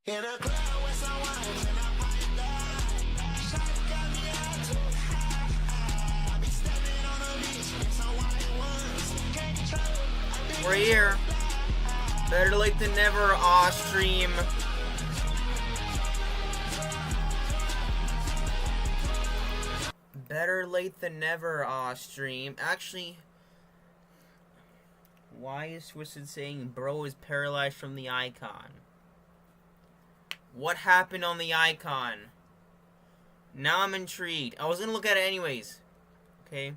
In a club with someone and I find that shawty got me out too high. I be stepping on the beach in some white ones. Can't control it. We're here. Better late than never, Stream. Better late than never, Stream. Actually, why is Twisted saying bro is paralyzed from the icon? What happened on the icon? Now I'm intrigued. I was gonna look at it anyways. Okay.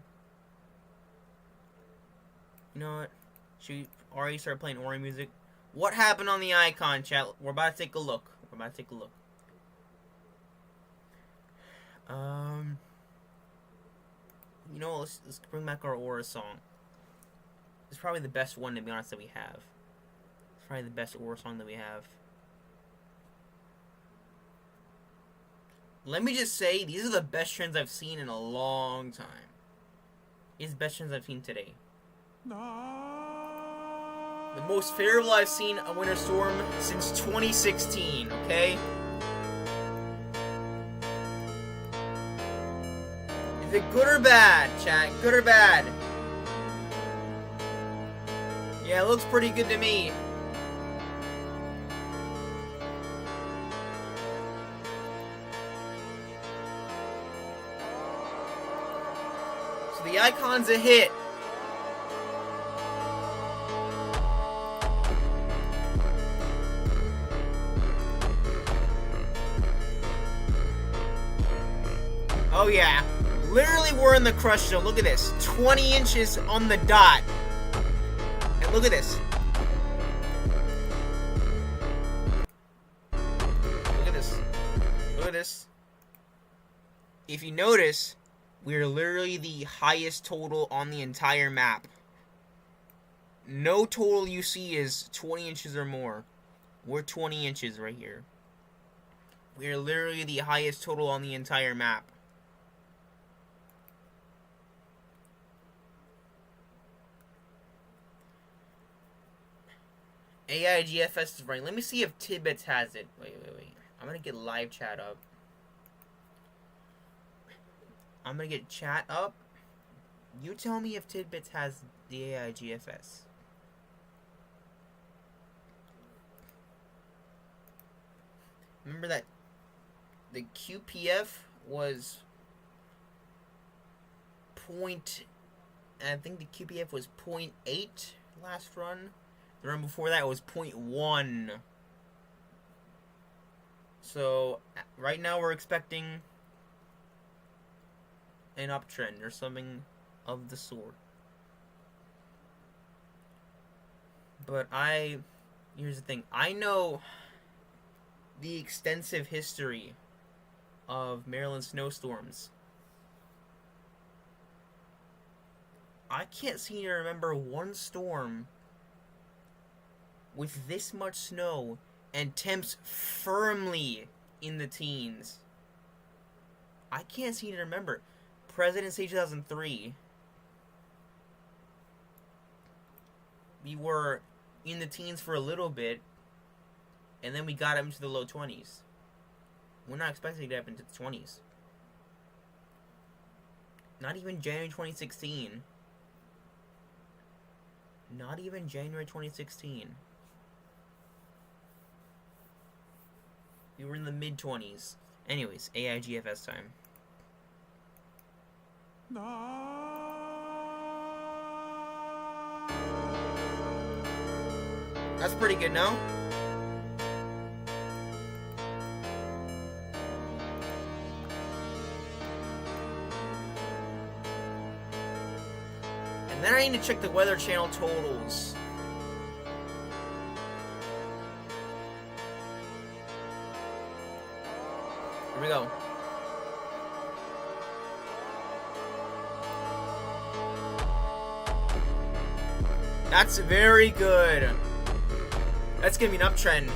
You know what? Should we already start playing Ori music? What happened on the icon, chat? We're about to take a look. You know, let's bring back our Aura song. It's probably the best one, to be honest, that we have. It's probably the best Aura song that we have. Let me just say, these are the best trends I've seen in a long time. These are the best trends I've seen today. The most favorable I've seen a Winter Storm since 2016, okay? Is it good or bad, chat? Good or bad? Yeah, it looks pretty good to me. So the icon's a hit. Oh yeah, literally we're in the crush zone. Look at this, 20 inches on the dot. And look at this. Look at this. Look at this. If you notice, we're literally the highest total on the entire map. No total you see is 20 inches or more. We're 20 inches right here. We're literally the highest total on the entire map. AIGFS is running. Let me see if Tidbits has it. Wait. I'm gonna get live chat up. I'm gonna get chat up. You tell me if Tidbits has the AIGFS. Remember that the QPF was I think the QPF was 0.8 last run. The run before that was 0.1. So right now we're expecting an uptrend or something of the sort. But here's the thing. I know the extensive history of Maryland snowstorms. I can't seem to remember one storm with this much snow and temps firmly in the teens. I can't seem to remember. President's Day 2003, we were in the teens for a little bit, and then we got up into the low 20s. We're not expecting it to happen into the 20s. Not even January 2016. Not even January 2016. We were in the mid-20s. Anyways, AIGFS time. That's pretty good, no? And then I need to check the Weather Channel totals. Here we go. That's very good. That's gonna be an uptrend.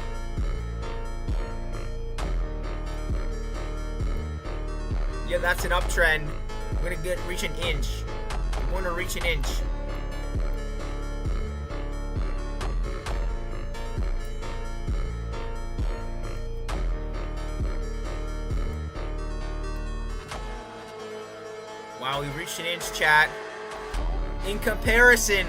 Yeah, that's an uptrend. We're gonna reach an inch. I'm gonna reach an inch. Wow, we reached an inch, chat. In comparison.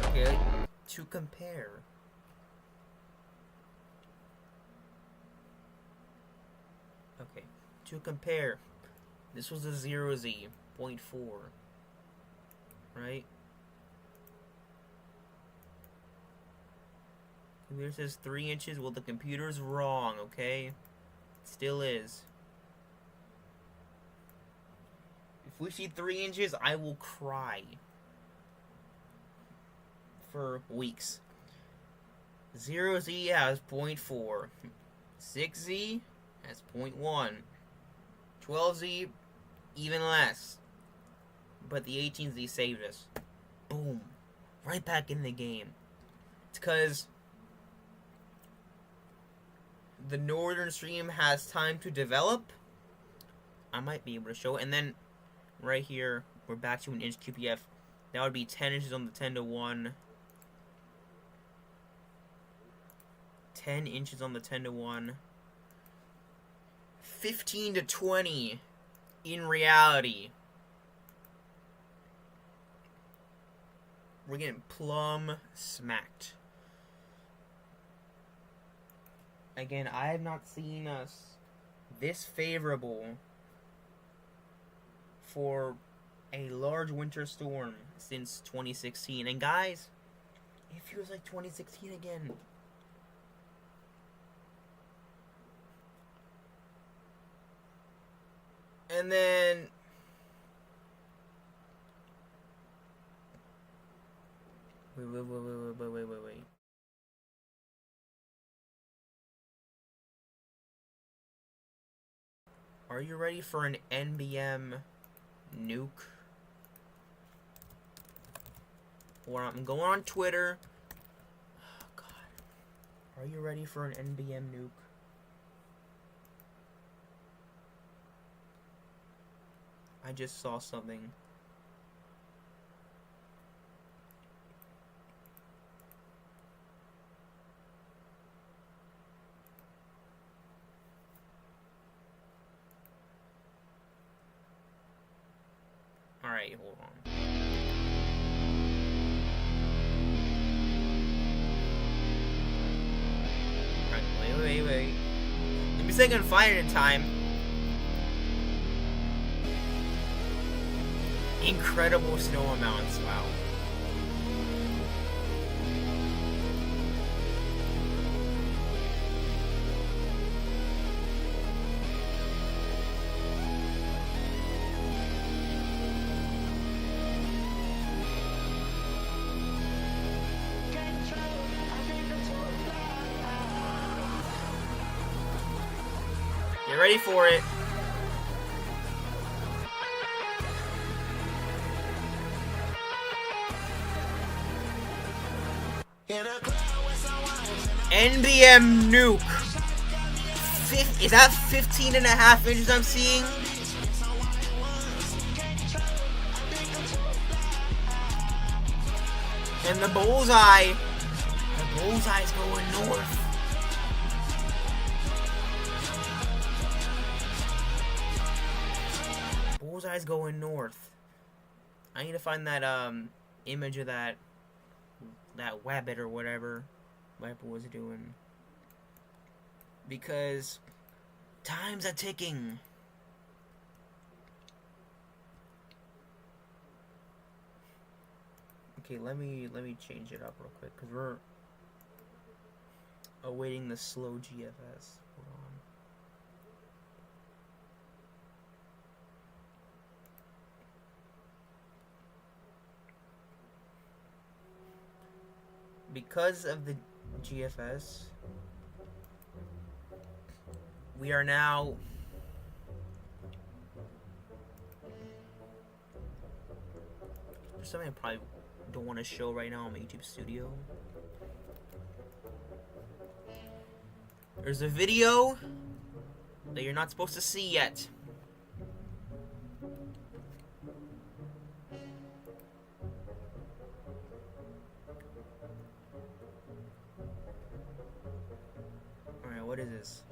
Okay, to compare. Okay, to compare. This was a 0Z, 0.4. Right? Computer says 3 inches. Well, the computer's wrong, okay? It still is. If we see 3 inches, I will cry. For weeks. 0Z has 0.4. 6Z has 0.1. 12Z, even less. But the 18Z saved us. Boom. Right back in the game. It's because the northern stream has time to develop. I might be able to show it. And then right here, we're back to an inch QPF. That would be 10 inches on the 10:1. 10 inches on the 10:1. 15-20 in reality. We're getting plumb smacked. Again, I have not seen us this favorable for a large winter storm since 2016. And guys, it feels like 2016 again. And then wait. Are you ready for an NBM nuke? Or I'm going on Twitter. Oh God. Are you ready for an NBM nuke? I just saw something. Alright, hold on. Alright, wait. Let me see if I can find it in time. Incredible snow amounts, wow. Get ready for it. NBM nuke. Is that 15.5 inches I'm seeing? And the bullseye's going north. Bullseye's going north. I need to find that image of that wabbit or whatever Viper was doing. Because time's a ticking. Okay, let me change it up real quick because we're awaiting the slow GFS. Hold on. Because of the GFS, we are now there's something I probably don't want to show right now on my YouTube studio. There's a video that you're not supposed to see yet. is this?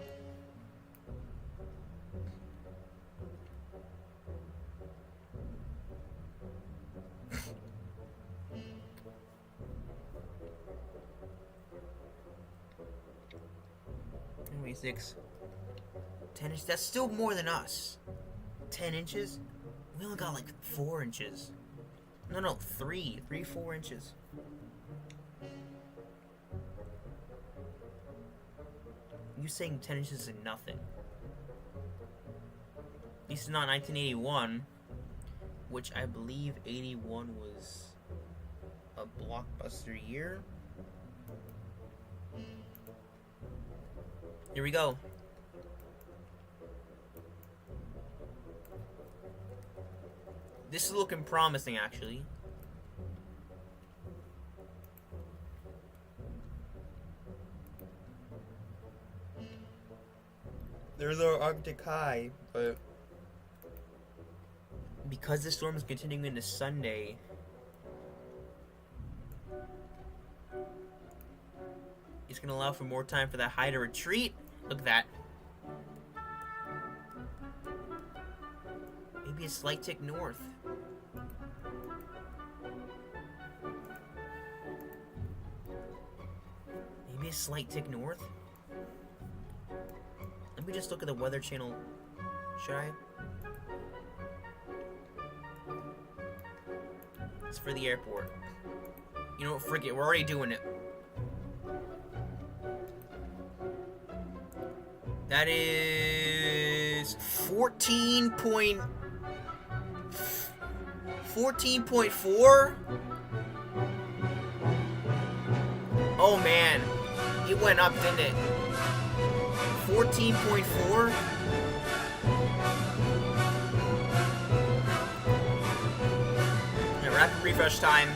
Anyway, 10 inches. That's still more than us. 10 inches? We only got like 4 inches. No, 4 inches. You saying 10 inches is nothing. At least not 1981, which I believe 81 was a blockbuster year. Here we go. This is looking promising, actually. There's our Arctic high, but because the storm is continuing into Sunday, it's gonna allow for more time for that high to retreat. Look at that. Maybe a slight tick north. Maybe a slight tick north? Let me just look at the Weather Channel. Should I? It's for the airport. You know what, frick it, we're already doing it. That is 14.4? Oh man, it went up, didn't it? 14.4? Yeah, rapid refresh time.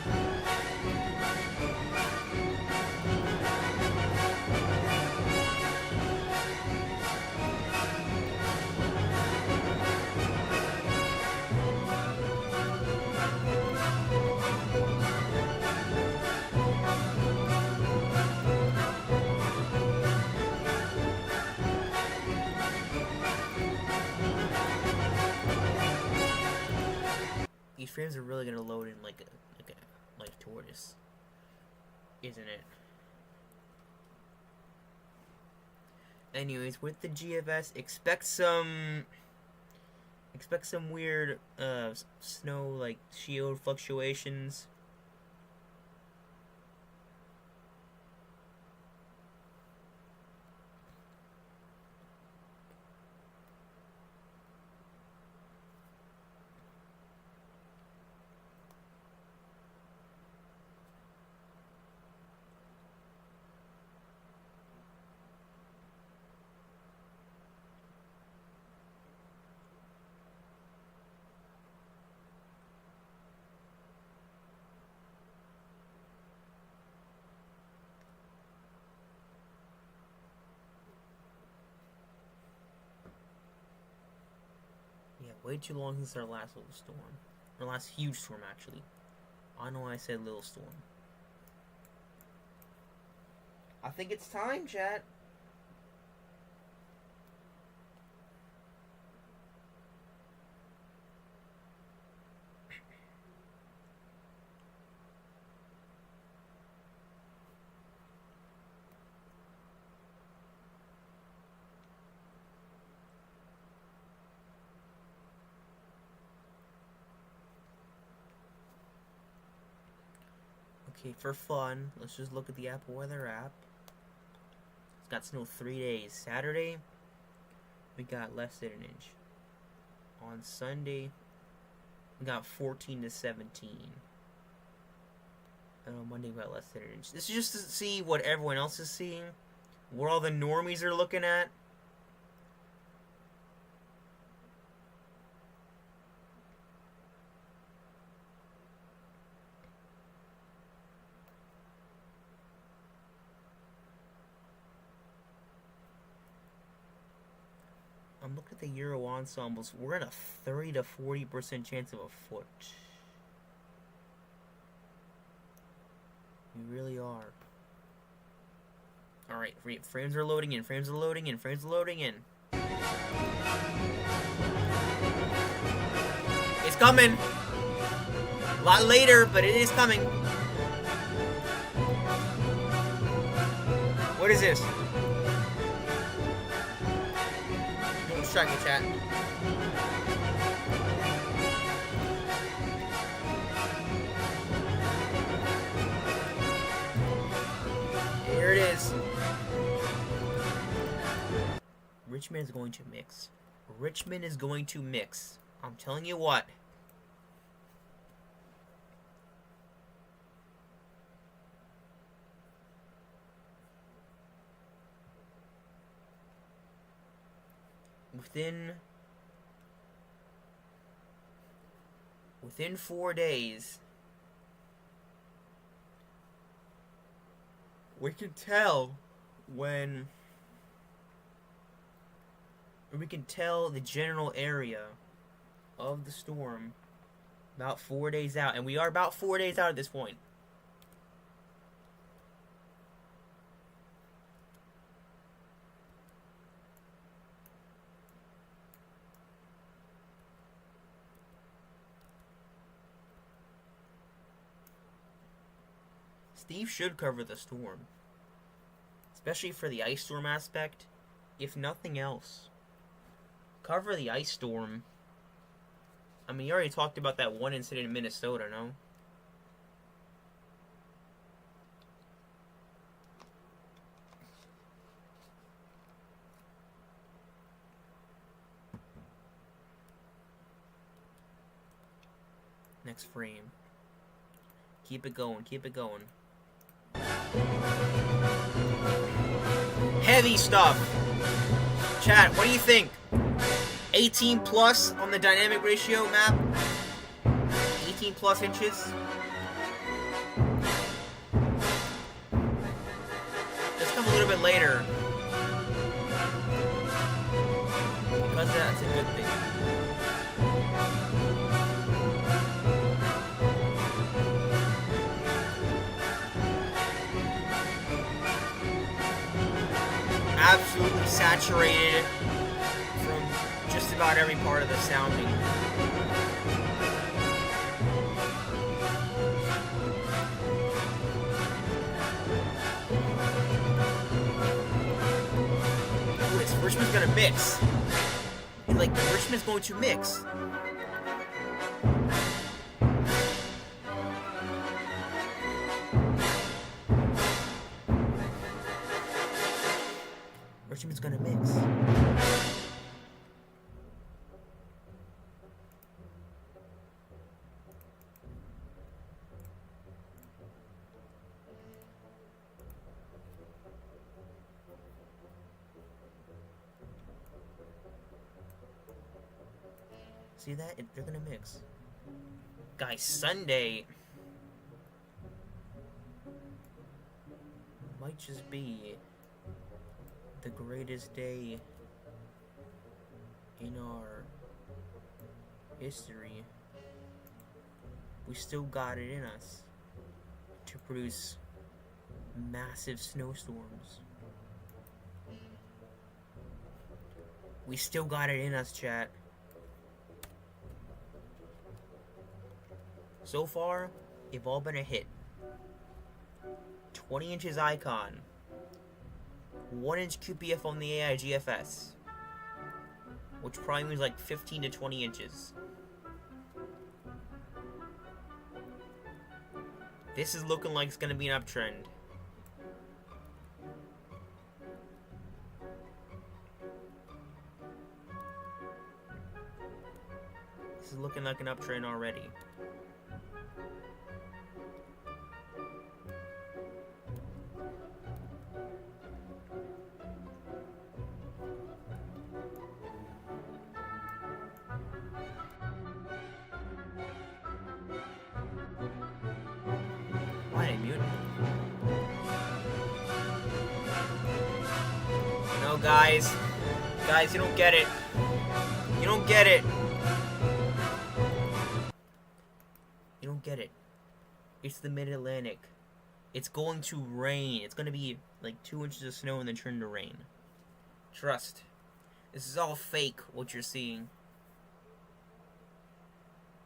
These frames are really gonna load in like a tortoise, isn't it? Anyways, with the GFS, expect some weird snow like shield fluctuations. Yeah, way too long since our last little storm. Our last huge storm, actually. I know I said little storm. I think it's time, chat. Okay, for fun, let's just look at the Apple Weather app. It's got snow 3 days. Saturday, we got less than an inch. On Sunday, we got 14 to 17. And on Monday, we got less than an inch. This is just to see what everyone else is seeing. What all the normies are looking at. I'm looking at the Euro ensembles. We're at a 30 to 40% chance of a foot. We really are. Alright, frames are loading in, frames are loading in, frames are loading in. It's coming! A lot later, but it is coming. What is this? Don't distract me, chat. Here it is. Richmond is going to mix. Richmond is going to mix. I'm telling you what. Within 4 days, we can tell when we can tell the general area of the storm about 4 days out, and we are about 4 days out at this point. Steve should cover the storm, especially for the ice storm aspect, if nothing else. Cover the ice storm. I mean, you already talked about that one incident in Minnesota, no? Next frame. Keep it going, keep it going. Heavy stuff. Chat, what do you think? 18 plus on the dynamic ratio map? 18 plus inches? Let's come a little bit later. Because that's a good thing. Absolutely saturated from just about every part of the sounding. Ooh, Richmond's gonna mix. Like, Richmond's going to mix. Richmond's gonna mix. See that? They're gonna mix. Guys, Sunday might just be the greatest day in our history. We still got it in us to produce massive snowstorms. We still got it in us, chat. So far, they've all been a hit. 20 inches Icon. 1 inch QPF on the AIGFS, which probably means like 15 to 20 inches. This is looking like it's gonna be an uptrend. This is looking like an uptrend already. Why did I mute? No, guys. Guys, you don't get it. You don't get it. You don't get it. It's the Mid-Atlantic. It's going to rain. It's going to be like 2 inches of snow and then turn to rain. Trust. This is all fake, what you're seeing.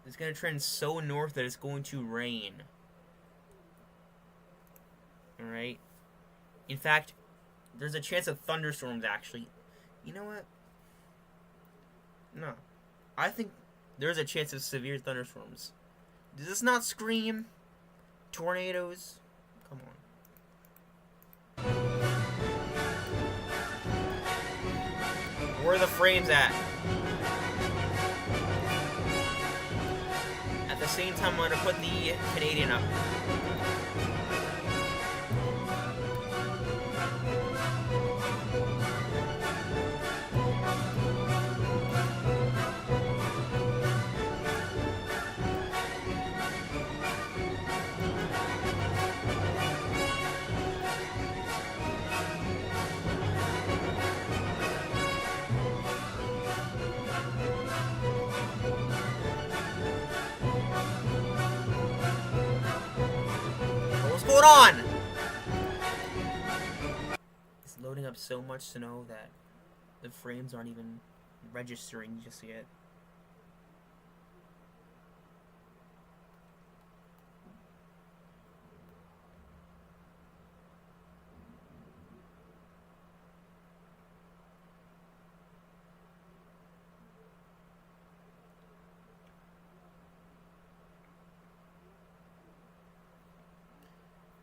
It's going to trend so north that it's going to rain. Alright? In fact, there's a chance of thunderstorms, actually. You know what? No. I think there's a chance of severe thunderstorms. Does this not scream tornadoes? Come on. Where are the frames at? At the same time, I'm going to put the Canadian up. What's going on? It's loading up so much snow that the frames aren't even registering just yet.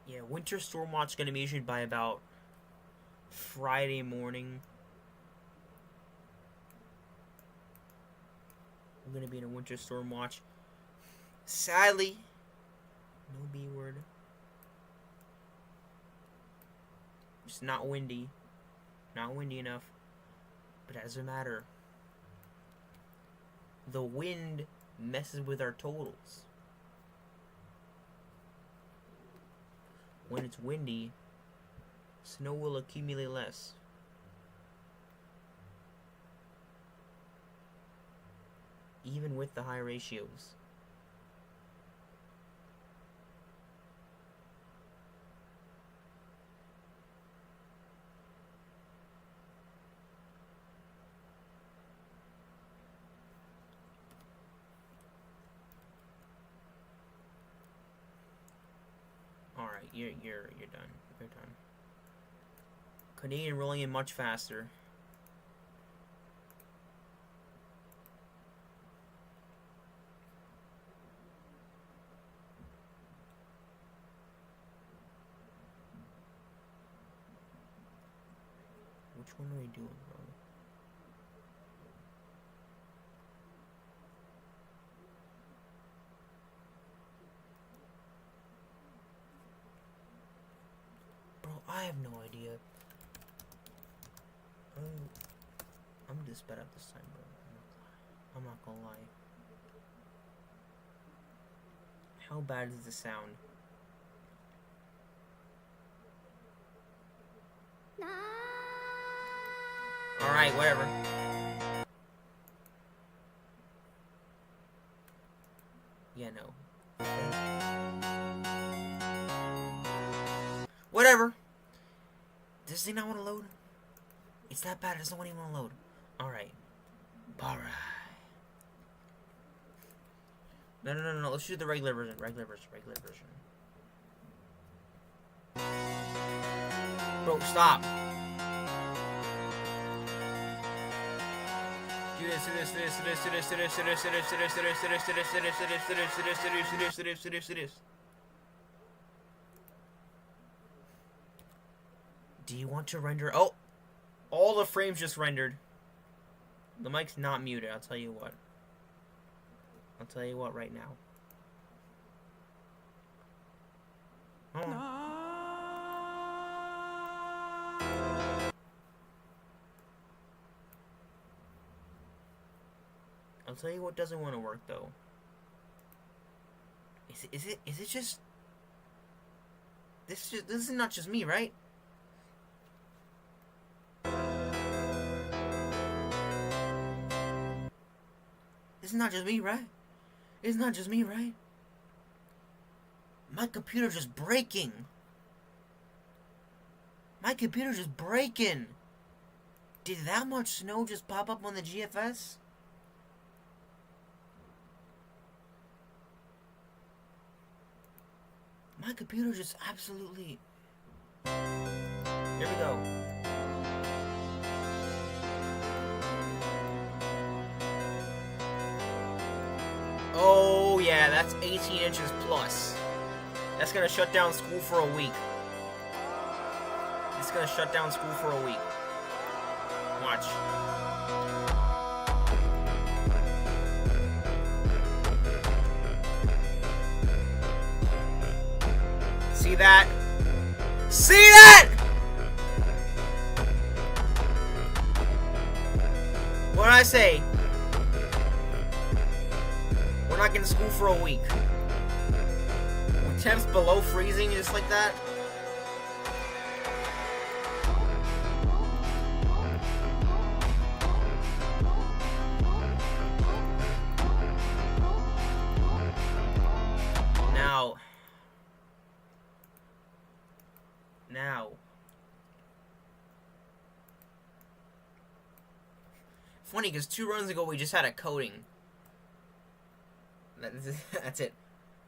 Yeah, winter storm watch gonna be issued by about Friday morning. I'm gonna be in a winter storm watch. Sadly, no B word. It's not windy. Not windy enough. But that doesn't matter. The wind messes with our totals. When it's windy, snow will accumulate less. Even with the high ratios. Alright, you're done. You're done. Canadian rolling in much faster. Which one are we doing, bro? I have no idea. I'm just sped up this time, bro. I'm not gonna lie. How bad is the sound? Alright, whatever. Yeah, no. Whatever. Does this thing not want to load? It's that bad, it doesn't even want to load. Alright. Alright. No. Let's do the regular version. Regular version. Bro, stop. Do this. Do you want to render? Oh! All the frames just rendered. The mic's not muted, I'll tell you what. I'll tell you what right now. Hold on. I'll tell you what doesn't want to work though. Is it just this is not just me, right? It's not just me, right? It's not just me, right? My computer just breaking. My computer's just breaking. Did that much snow just pop up on the GFS? My computer just absolutely... Here we go. Oh yeah, that's 18 inches plus. That's gonna shut down school for a week. It's gonna shut down school for a week. Watch. See that? See that? What did I say? We're not getting to school for a week. With temps below freezing just like that. Now. Funny, because 2 runs ago we just had a coating. That's it.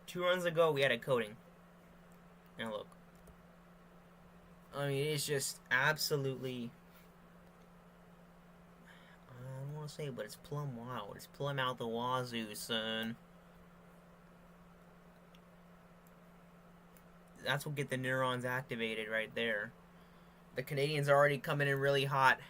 2 runs ago we had a coating. Now look. I mean, it's just absolutely... I don't want to say it, but it's plumb wild. It's plumb out the wazoo, son. That's what get the neurons activated right there. The Canadians are already coming in really hot.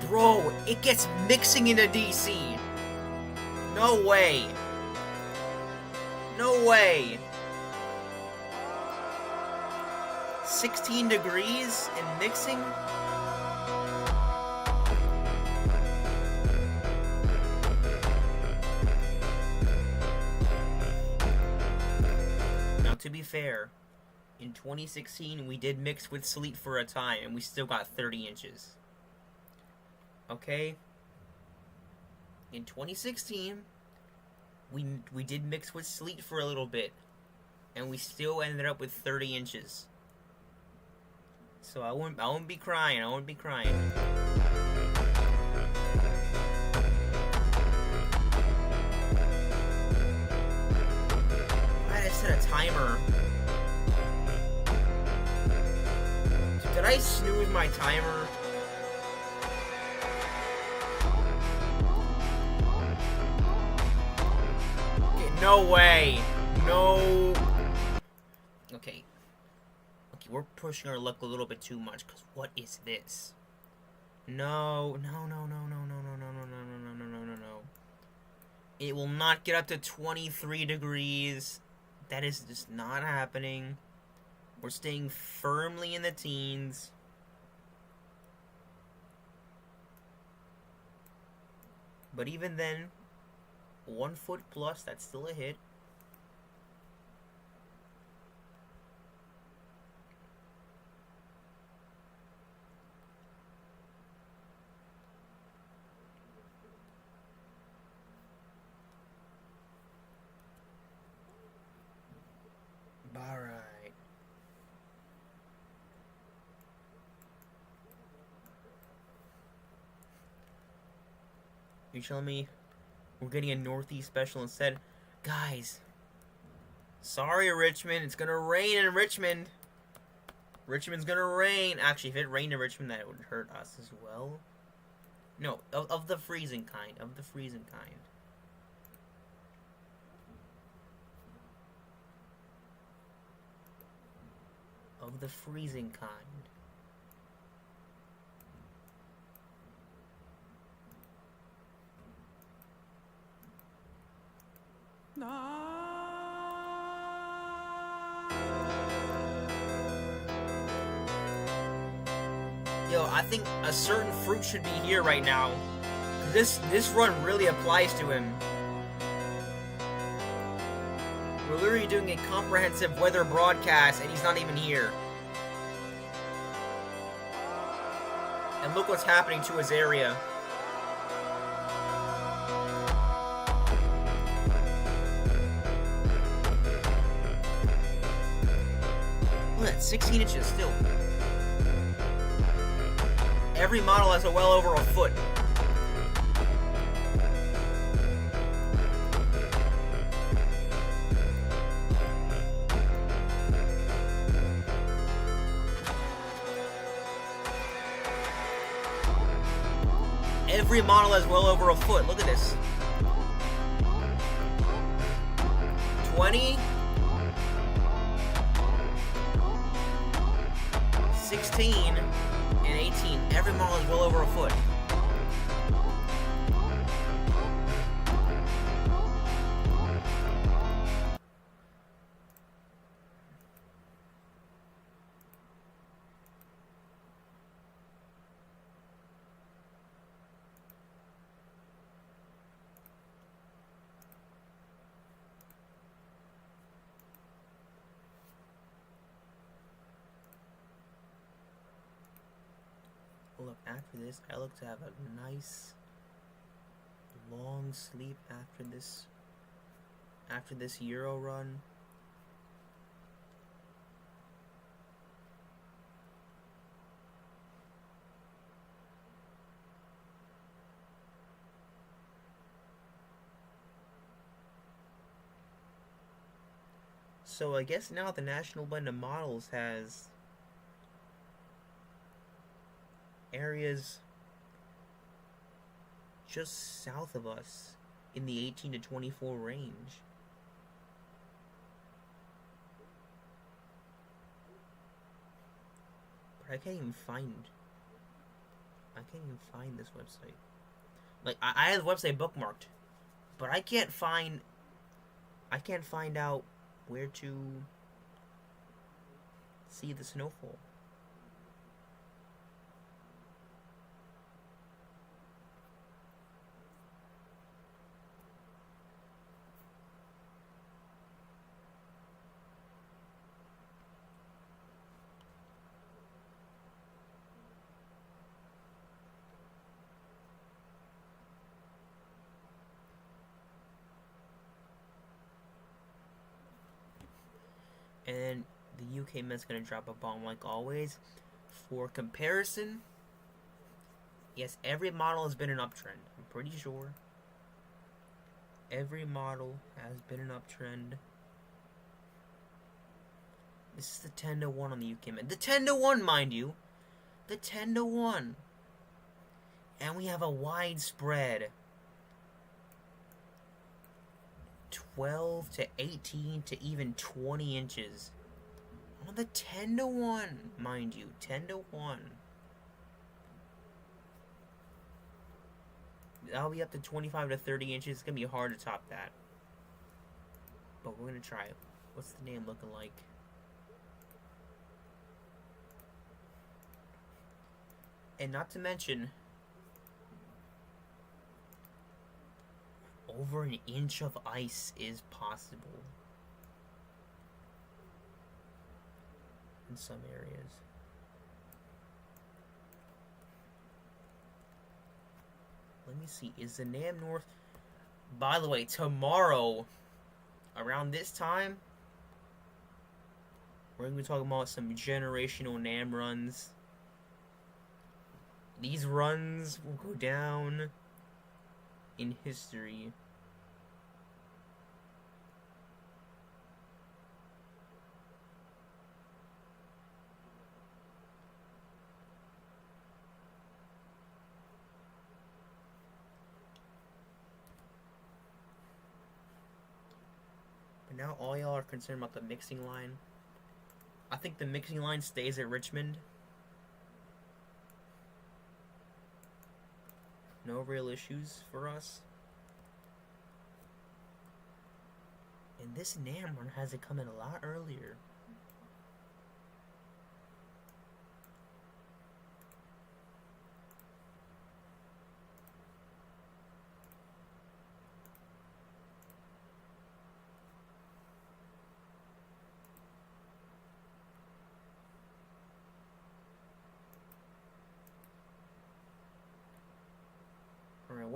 Bro, it gets mixing into DC. No way. No way. 16 degrees and mixing? Now, to be fair, in 2016 we did mix with sleet for a time and we still got 30 inches. Okay? In 2016, we did mix with sleet for a little bit and we still ended up with 30 inches. So I won't be crying. I won't be crying. I just set a timer. Did I snooze my timer? Okay, no way. No. Okay. We're pushing our luck a little bit too much, because what is this? No. It will not get up to 23 degrees. That is just not happening. We're staying firmly in the teens. But even then, 1 foot plus, that's still a hit. Alright. You telling me we're getting a Northeast special instead? Guys. Sorry, Richmond. It's gonna rain in Richmond. Richmond's gonna rain. Actually, if it rained in Richmond, that would hurt us as well. No, of the freezing kind. Of the freezing kind. Of the freezing kind. Yo, I think a certain fruit should be here right now. This run really applies to him. We're literally doing a comprehensive weather broadcast and he's not even here. And look what's happening to his area. Look at that, 16 inches still. Every model has a well over a foot. Every model has well over a foot. Look at this. 20, 16, and 18. Every model is well over a foot. Look, after this, I look to have a nice long sleep after this Euro run. So I guess now the National Blend of Models has areas just south of us in the 18 to 24 range. But I can't even find this website. Like, I have the website bookmarked, but I can't find out where to see the snowfall. And the UK Met's gonna drop a bomb like always. For comparison, yes, every model has been an uptrend. I'm pretty sure. Every model has been an uptrend. This is the 10 to 1 on the UK Met. The 10 to 1, mind you. The 10 to 1. And we have a wide spread. 12 to 18 to even 20 inches. On the 10 to 1, mind you. 10 to 1. That'll be up to 25 to 30 inches. It's going to be hard to top that. But we're going to try it. What's the name looking like? And not to mention, over an inch of ice is possible in some areas. Let me see, is the NAMM North... By the way, tomorrow, around this time, we're going to be talking about some generational NAMM runs. These runs will go down in history. But now all y'all are concerned about the mixing line. I think the mixing line stays at Richmond. No real issues for us. And this NAMM run has it coming a lot earlier.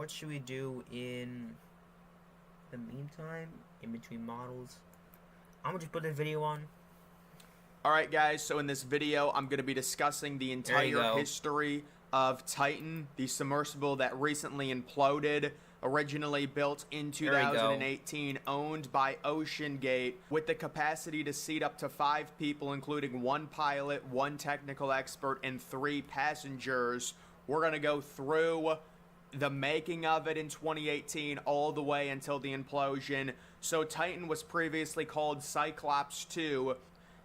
what should we do in the meantime, in between models? I'm gonna just put the video on. Alright guys, so in this video, I'm going to be discussing the entire history of Titan, the submersible that recently imploded, originally built in 2018, owned by OceanGate, with the capacity to seat up to 5 people, including 1 pilot, 1 technical expert, and 3 passengers. We're going to go through the making of it in 2018 all the way until the implosion. So Titan was previously called Cyclops 2.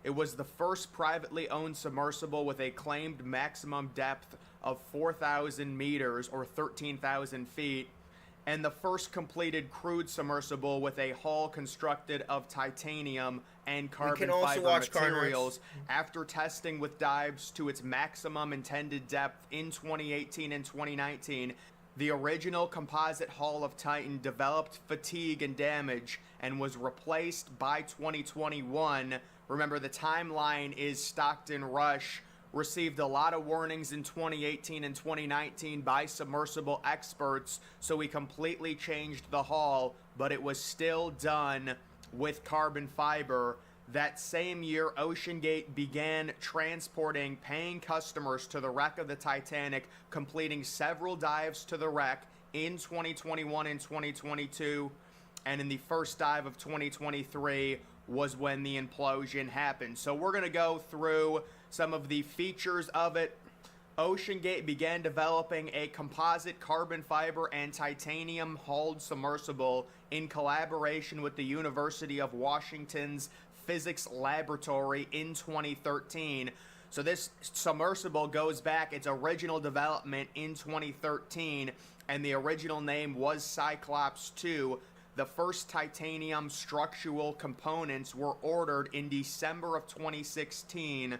It was the first privately owned submersible with a claimed maximum depth of 4,000 meters or 13,000 feet, and the first completed crewed submersible with a hull constructed of titanium and carbon fiber materials. After testing with dives to its maximum intended depth in 2018 and 2019, the original composite hull of Titan developed fatigue and damage and was replaced by 2021. Remember, the timeline is Stockton Rush received a lot of warnings in 2018 and 2019 by submersible experts, so he completely changed the hull, but it was still done with carbon fiber. That same year, OceanGate began transporting paying customers to the wreck of the Titanic, completing several dives to the wreck in 2021 and 2022, and in the first dive of 2023 was when the implosion happened. So we're going to go through some of the features of it. OceanGate began developing a composite carbon fiber and titanium hulled submersible in collaboration with the University of Washington's Physics Laboratory in 2013. So this submersible goes back, its original development in 2013, and the original name was Cyclops 2. The first titanium structural components were ordered in December of 2016,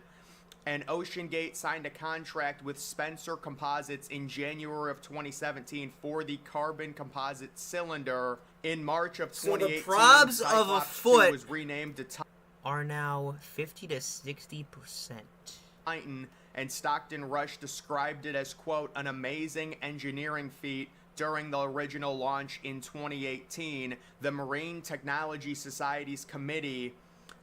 and OceanGate signed a contract with Spencer Composites in January of 2017 for the carbon composite cylinder. In March of 2018, so the probs of a foot was renamed to are now 50 to 60%. Titan, and Stockton Rush described it as, quote, an amazing engineering feat. During the original launch in 2018, the Marine Technology Society's committee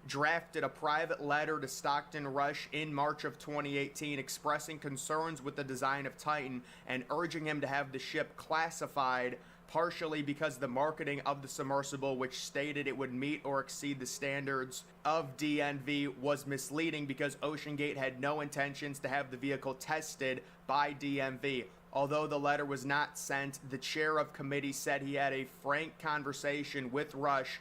drafted a private letter to Stockton Rush in March of 2018 expressing concerns with the design of Titan and urging him to have the ship classified, partially because the marketing of the submersible, which stated it would meet or exceed the standards of DNV, was misleading because OceanGate had no intentions to have the vehicle tested by DNV. Although the letter was not sent, the chair of committee said he had a frank conversation with Rush,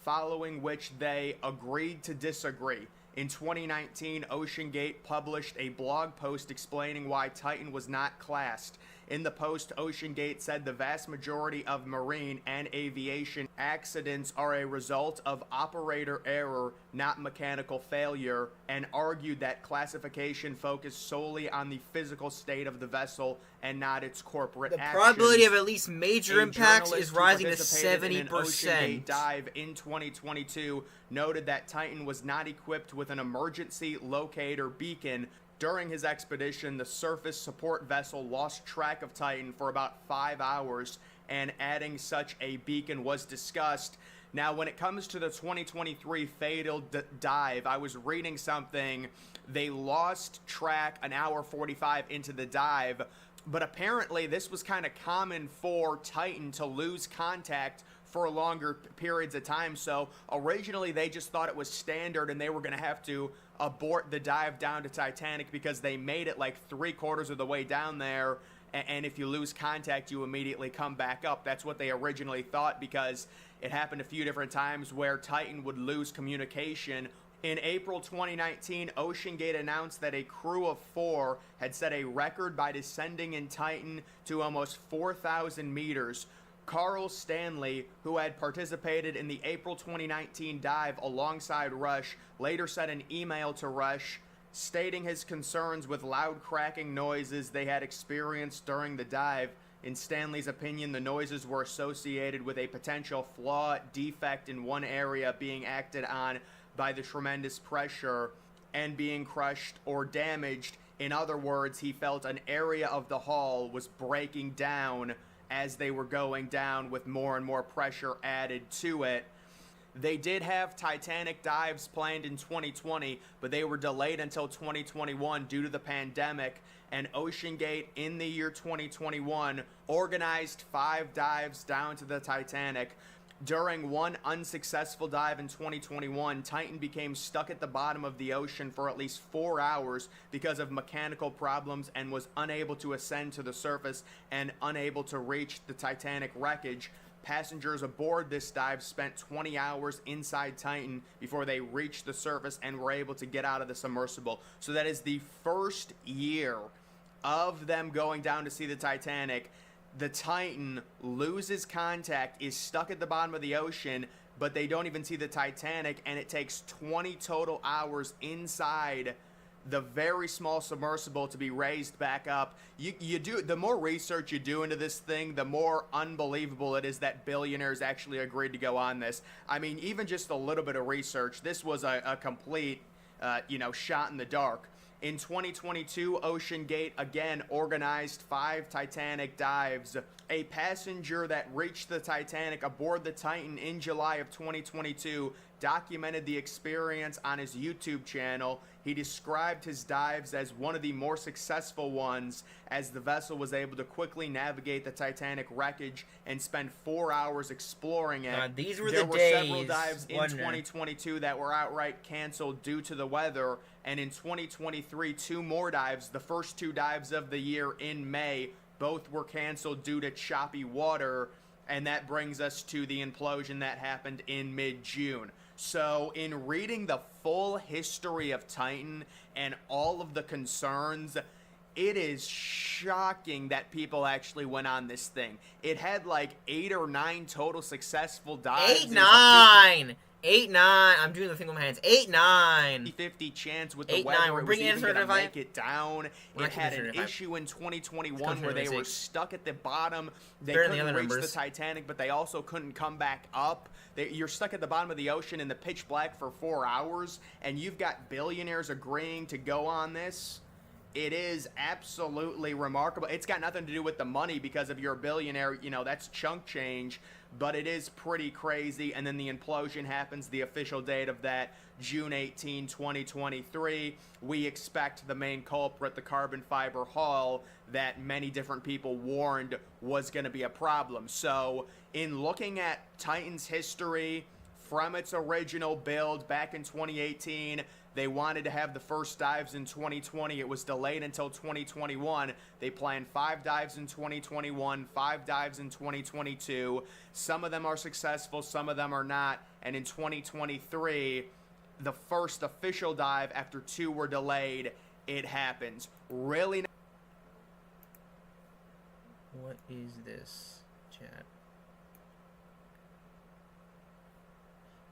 following which they agreed to disagree. In 2019, OceanGate published a blog post explaining why Titan was not classed. In the post, OceanGate said the vast majority of marine and aviation accidents are a result of operator error, not mechanical failure, and argued that classification focused solely on the physical state of the vessel and not its corporate actions. The probability of at least major impacts is rising to 70%. OceanGate dive in 2022 noted that Titan was not equipped with an emergency locator beacon. During his expedition, the surface support vessel lost track of Titan for about 5 hours, and adding such a beacon was discussed. Now, when it comes to the 2023 fatal dive, I was reading something. They lost track an hour 45 into the dive, but apparently this was kind of common for Titan to lose contact for longer periods of time. So originally they just thought it was standard and they were going to have to abort the dive down to Titanic because they made it like 3/4 of the way down there, and if you lose contact you immediately come back up. That's what they originally thought, because it happened a few different times where Titan would lose communication. In April 2019, OceanGate announced that a crew of 4 had set a record by descending in Titan to almost 4,000 meters. Carl Stanley, who had participated in the April 2019 dive alongside Rush, later sent an email to Rush stating his concerns with loud cracking noises they had experienced during the dive. In Stanley's opinion, the noises were associated with a potential flaw, defect in one area being acted on by the tremendous pressure and being crushed or damaged. In other words, he felt an area of the hull was breaking down as they were going down with more and more pressure added to it. They did have Titanic dives planned in 2020, but they were delayed until 2021 due to the pandemic. And OceanGate in the year 2021 organized 5 dives down to the Titanic. During one unsuccessful dive in 2021, Titan became stuck at the bottom of the ocean for at least 4 hours because of mechanical problems and was unable to ascend to the surface and unable to reach the Titanic wreckage. Passengers aboard this dive spent 20 hours inside Titan before they reached the surface and were able to get out of the submersible. So that is the first year of them going down to see the Titanic. The Titan loses contact, is stuck at the bottom of the ocean, but they don't even see the Titanic, and it takes 20 total hours inside the very small submersible to be raised back up. You do, the more research you do into this thing, the more unbelievable it is that billionaires actually agreed to go on this. I mean, even just a little bit of research, this was a complete, shot in the dark. In 2022, OceanGate again organized 5 Titanic dives. A passenger that reached the Titanic aboard the Titan in July of 2022 documented the experience on his YouTube channel. He described his dives as one of the more successful ones, as the vessel was able to quickly navigate the Titanic wreckage and spend 4 hours exploring it. These were there the were days, several dives in 2022 that were outright canceled due to the weather, and in 2023, 2 more dives, the first 2 dives of the year in May, both were canceled due to choppy water, and that brings us to the implosion that happened in mid-June. So, in reading the full history of Titan and all of the concerns, it is shocking that people actually went on this thing. It had like 8 or 9 total successful dives. 8, 9! 8, 9. I'm doing the thing with my hands. 8, 9. 50-50 chance with the 8, weather 9. We're it was bringing even in going to certified. make it down. It had an issue in 2021 where they were stuck at the bottom. They couldn't reach the Titanic, but they also couldn't come back up. You're stuck at the bottom of the ocean in the pitch black for 4 hours, and you've got billionaires agreeing to go on this. It is absolutely remarkable. It's got nothing to do with the money, because if you're a billionaire, that's chunk change, but it is pretty crazy. And then the implosion happens. The official date of that, June 18, 2023. We expect the main culprit, the carbon fiber hull, that many different people warned was going to be a problem. So in looking at Titan's history from its original build back in 2018, they wanted to have the first dives in 2020. It was delayed until 2021. They planned 5 dives in 2021, 5 dives in 2022. Some of them are successful, some of them are not. And in 2023, the first official dive after 2 were delayed, it happens. Really. What is this, chat?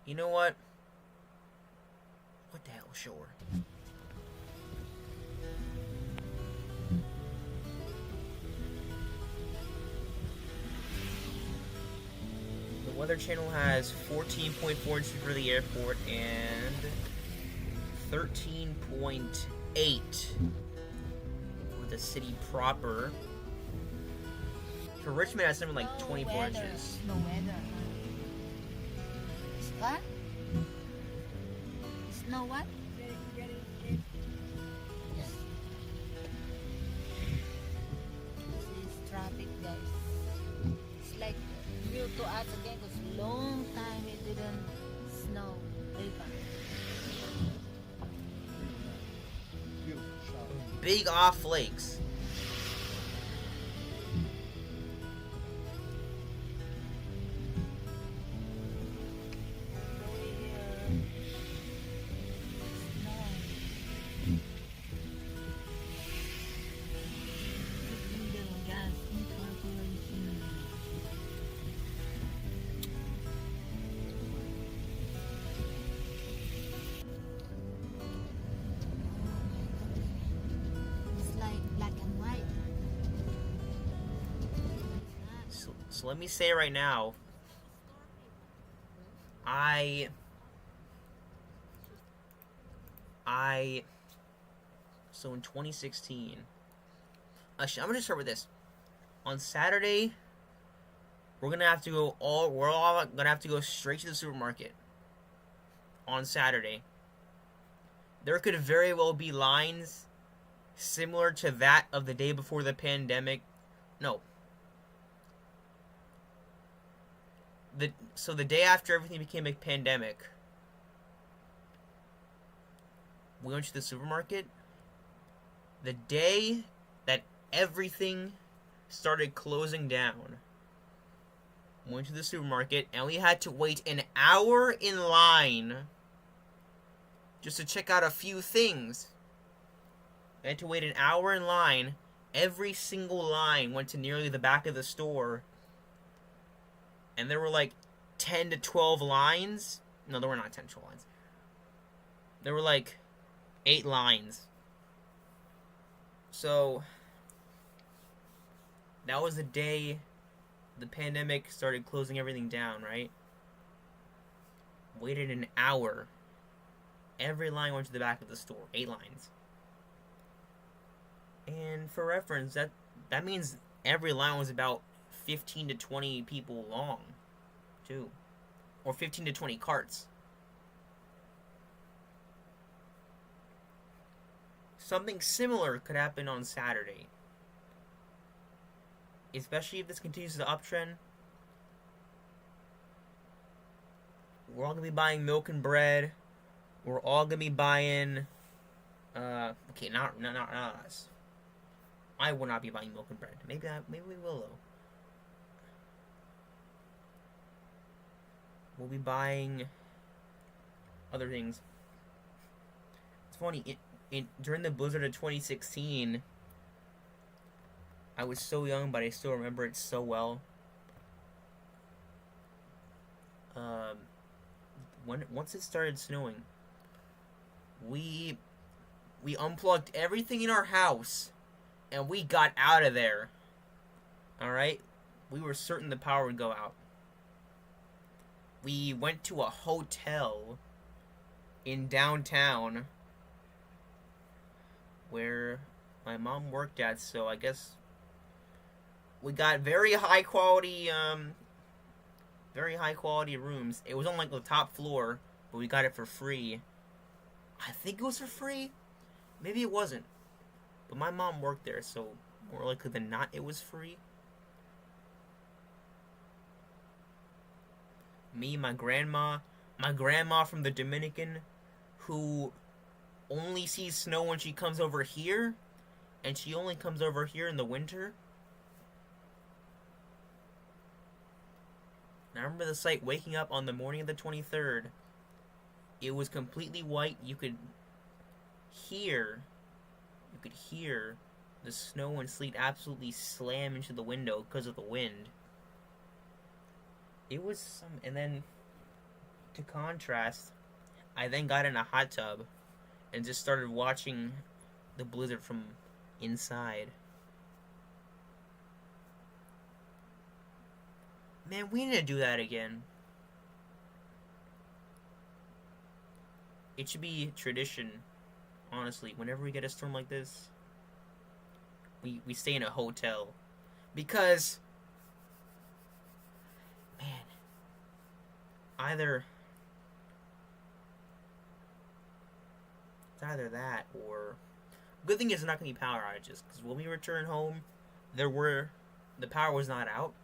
You know what? What the hell, sure. The Weather Channel has 14.4 inches for the airport and 13.8 for the city proper. For Richmond, has something like 24 inches. No weather. What? Snow what? Yes. This is traffic, guys. It's like new to us again because long time it didn't snow. Big off flakes. So let me say right now, so in 2016, I'm gonna start with this. On Saturday, we're all gonna have to go straight to the supermarket on Saturday. There could very well be lines similar to that of the day before the pandemic. No. So the day after everything became a pandemic, we went to the supermarket. The day that everything started closing down, went to the supermarket, and we had to wait an hour in line just to check out a few things. We had to wait an hour in line. Every single line went to nearly the back of the store. And there were like 10 to 12 lines. No, there were not 10 to 12 lines. There were like 8 lines. So, that was the day the pandemic started closing everything down, right? Waited an hour. Every line went to the back of the store. 8 lines. And for reference, that means every line was about 15 to 20 people long, too. Or 15 to 20 carts. Something similar could happen on Saturday. Especially if this continues the uptrend. We're all going to be buying milk and bread. We're all going to be buying... okay, not us. I will not be buying milk and bread. Maybe we will, though. We'll be buying other things. It's funny, during the blizzard of 2016, I was so young, but I still remember it so well. Once it started snowing, we unplugged everything in our house, and we got out of there. Alright? We were certain the power would go out. We went to a hotel in downtown where my mom worked at, so I guess we got very high quality rooms. It was on like the top floor, but we got it for free. I think it was for free. Maybe it wasn't. But my mom worked there, so more likely than not it was free. Me, my grandma from the Dominican, who only sees snow when she comes over here, and she only comes over here in the winter. And I remember the site waking up on the morning of the 23rd. It was completely white. You could hear the snow and sleet absolutely slam into the window because of the wind. It was and then, to contrast, I then got in a hot tub and just started watching the blizzard from inside. Man, we need to do that again. It should be tradition, honestly. Whenever we get a storm like this, we stay in a hotel. Because, man, it's either that or... Good thing is there's not going to be power outages, because when we return home, the power was not out.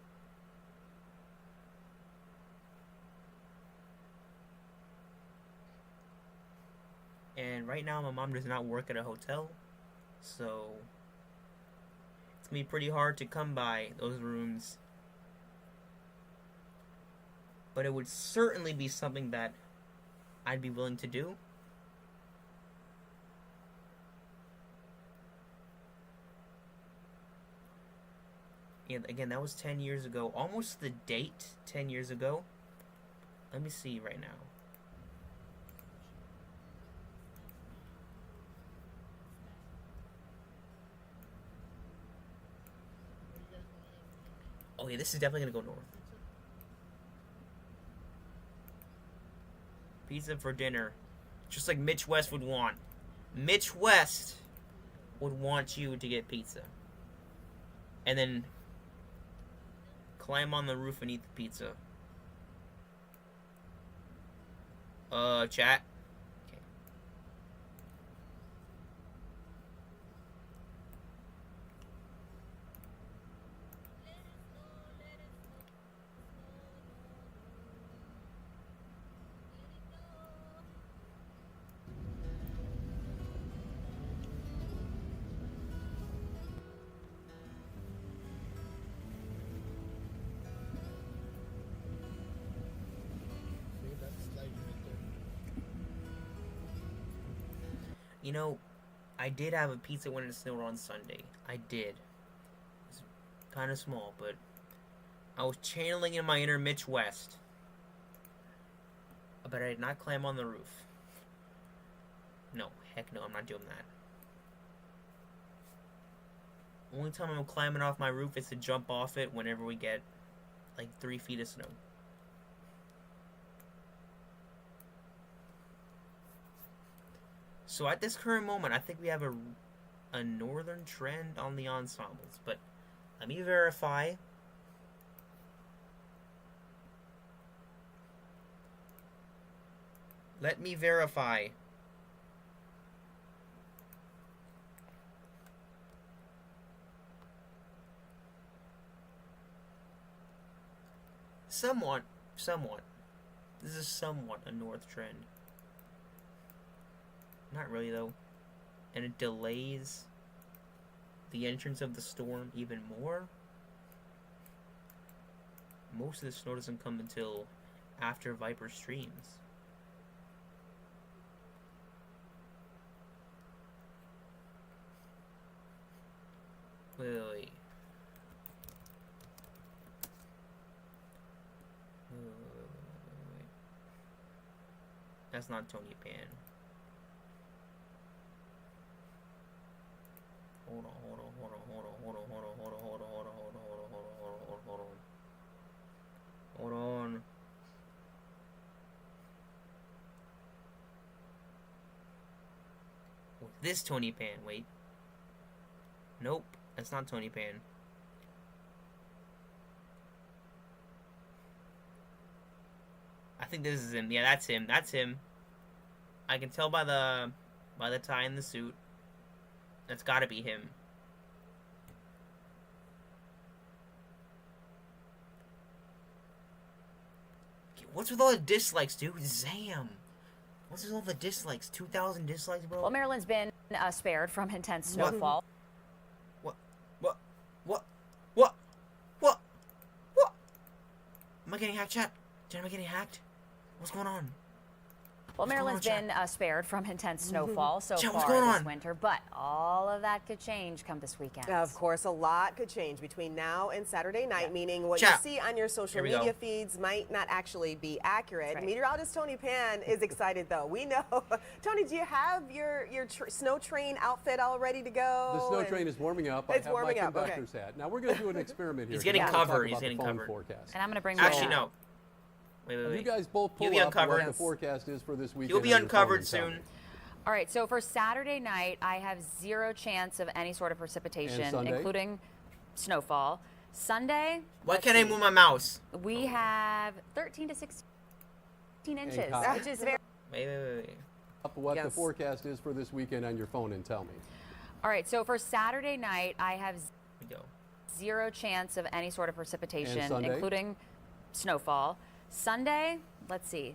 And right now, my mom does not work at a hotel, so it's going to be pretty hard to come by those rooms. But it would certainly be something that I'd be willing to do. And again, that was 10 years ago. Almost the date, 10 years ago. Let me see right now. Oh yeah, this is definitely gonna go north. Pizza for dinner. Just like Mitch West would want. Mitch West would want you to get pizza. And then climb on the roof and eat the pizza. Chat. Okay. See, that's sliding right there. You know, I did have a pizza when it snowed on Sunday. I did. It's kind of small, but I was channeling in my inner Mitch West. But I did not climb on the roof. No, heck no, I'm not doing that. Only time I'm climbing off my roof is to jump off it whenever we get like 3 feet of snow. So at this current moment, I think we have a northern trend on the ensembles, but let me verify. Let me verify. Somewhat. This is somewhat a north trend. Not really, though. And it delays the entrance of the storm even more. Most of the snow doesn't come until after Viper streams. Wait. That's not Tony Pan. Hold on. Oh, this Tony Pan, wait. Nope, that's not Tony Pan. I think this is him. Yeah, that's him. I can tell by the tie and the suit. That's gotta be him. Okay, what's with all the dislikes, dude? Zam! What's with all the dislikes? 2,000 dislikes, bro? Well, Maryland's been spared from intense snowfall. What? Am I getting hacked, chat? Am I getting hacked? What's going on? Well, Maryland's been spared from intense snowfall so Chat, what's far going this on? winter, but all of that could change come this weekend. Of course, a lot could change between now and Saturday night, meaning what Chat. you see on your social Here we media go. feeds might not actually be accurate. That's right. Meteorologist Tony Pan is excited, though. We know. Tony, do you have your snow train outfit all ready to go? The snow And- train is warming up. It's I have warming my up, okay. conductor's hat. Now we're going to do an experiment here. He's getting We're gonna talk covered. about He's the getting phone covered. Forecast. And I'm going to bring Actually, my no. Wait. You guys both pull You'll be up what uncovered. the forecast is for this weekend. He'll be on your phone uncovered and tell soon. me. All right, so for Saturday night, I have 0 chance of any sort of precipitation, And Sunday? including snowfall. Sunday, Why let's can't I see. move my mouse? We have 13 to 16 inches, Kyle? which is very. Wait. Up what the Yes. forecast is for this weekend on your phone and tell me. All right, so for Saturday night, I have Here we go. 0 chance of any sort of precipitation, Sunday? including snowfall. Sunday, let's see.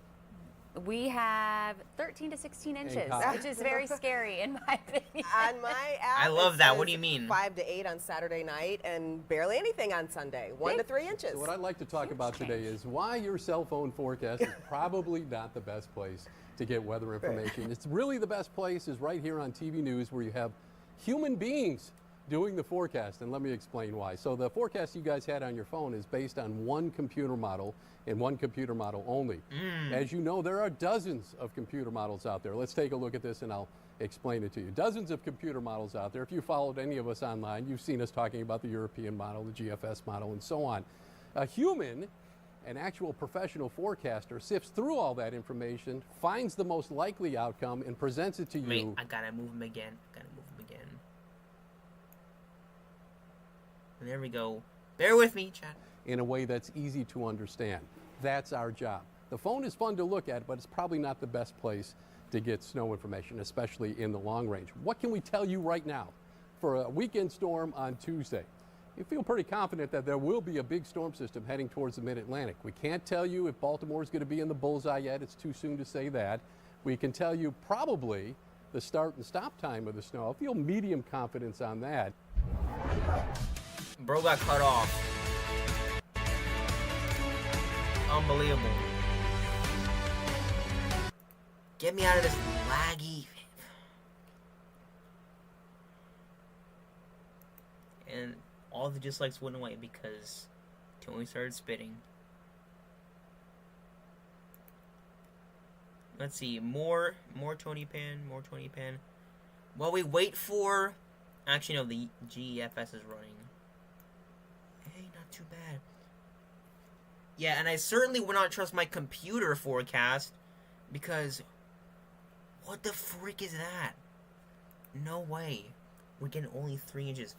We have 13 to 16 inches, Kyle? which is very scary in my opinion. On my app, I love it that. What says do you mean? 5 to 8 on Saturday night and barely anything on Sunday. 1 to 3 inches. So what I'd like to talk about today is why your cell phone forecast is probably not the best place to get weather information. It's really the best place is right here on TV News where you have human beings doing the forecast, and let me explain why. So the forecast you guys had on your phone is based on one computer model and one computer model only. As you know, there are dozens of computer models out there. Let's take a look at this and I'll explain it to you. Dozens of computer models out there. If you followed any of us online, you've seen us talking about the European model, the GFS model, and so on. A human, an actual professional forecaster, sifts through all that information, finds the most likely outcome, and presents it to you. Wait, I gotta move him again. And there we go. Bear with me, chat. in a way that's easy to understand. That's our job. The phone is fun to look at, but it's probably not the best place to get snow information, especially in the long range. What can we tell you right now for a weekend storm on Tuesday? You feel pretty confident that there will be a big storm system heading towards the mid-Atlantic. We can't tell you if Baltimore is going to be in the bullseye yet. It's too soon to say that. We can tell you probably the start and stop time of the snow. I feel medium confidence on that. Bro got cut off. Unbelievable. Get me out of this laggy. And all the dislikes went away because Tony started spitting. Let's see, more Tony Pan. While we wait for, actually no, the GEFS is running. Hey, not too bad. Yeah, and I certainly would not trust my computer forecast because what the frick is that? No way. We're getting only 3 inches.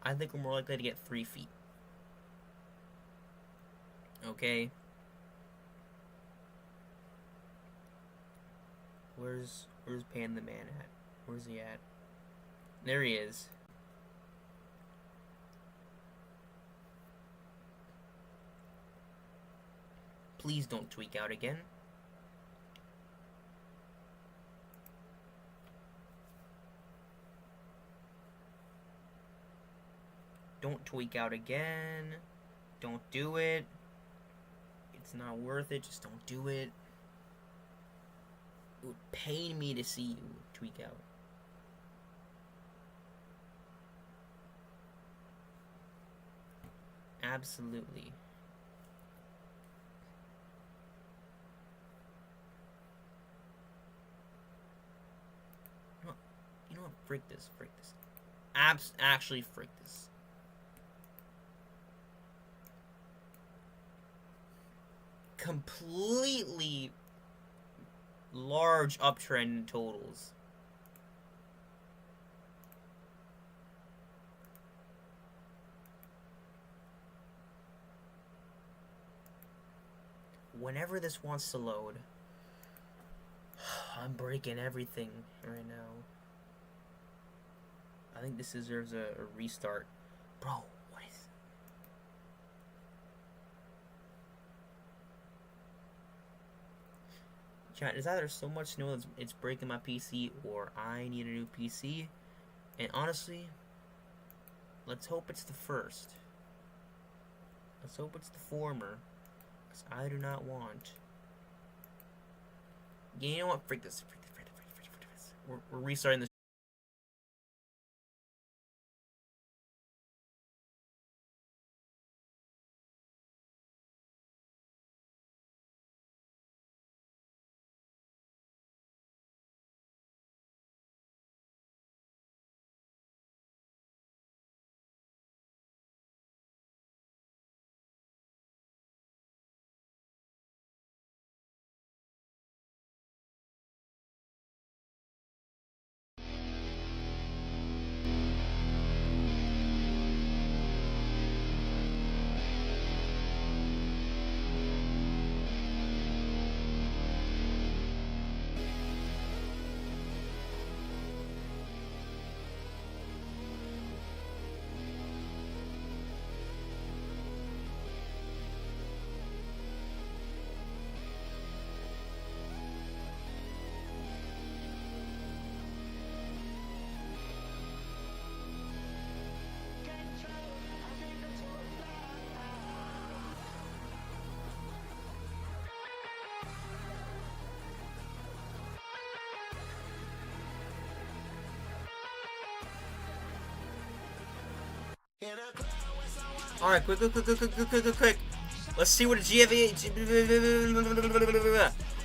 I think we're more likely to get 3 feet. Okay. Where's Pan the Man at? Where's he at? There he is. Please don't tweak out again. Don't tweak out again. Don't do it. It's not worth it. Just don't do it. It would pain me to see you tweak out. Absolutely. You know what? Frick this. Actually, frick this. Completely large uptrend totals. Whenever this wants to load, I'm breaking everything right now. I think this deserves a restart. Bro, what is... Chat, is either so much snow that it's breaking my PC or I need a new PC. And honestly, let's hope it's the first. Let's hope it's the former. Because I do not want... Yeah, you know what? Freak this. We're restarting this. Alright, quick. Let's see what a GFA...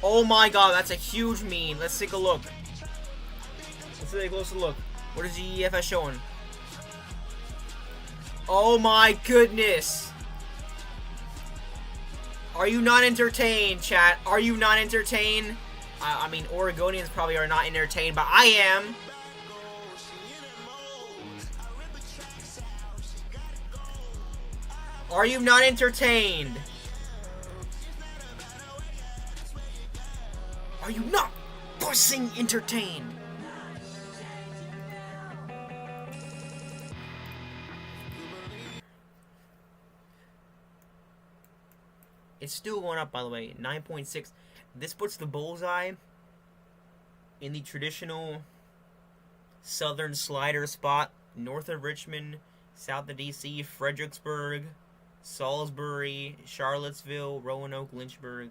Oh my god, that's a huge meme. Let's take a look. Let's take a closer look. What is GEFS showing? Oh my goodness. Are you not entertained, chat? Are you not entertained? I mean, Oregonians probably are not entertained, but I am. Are you not entertained? Are you not fussing entertained? It's still going up, by the way. 9.6. This puts the bullseye in the traditional southern slider spot, north of Richmond, south of DC, Fredericksburg, Salisbury, Charlottesville, Roanoke, Lynchburg.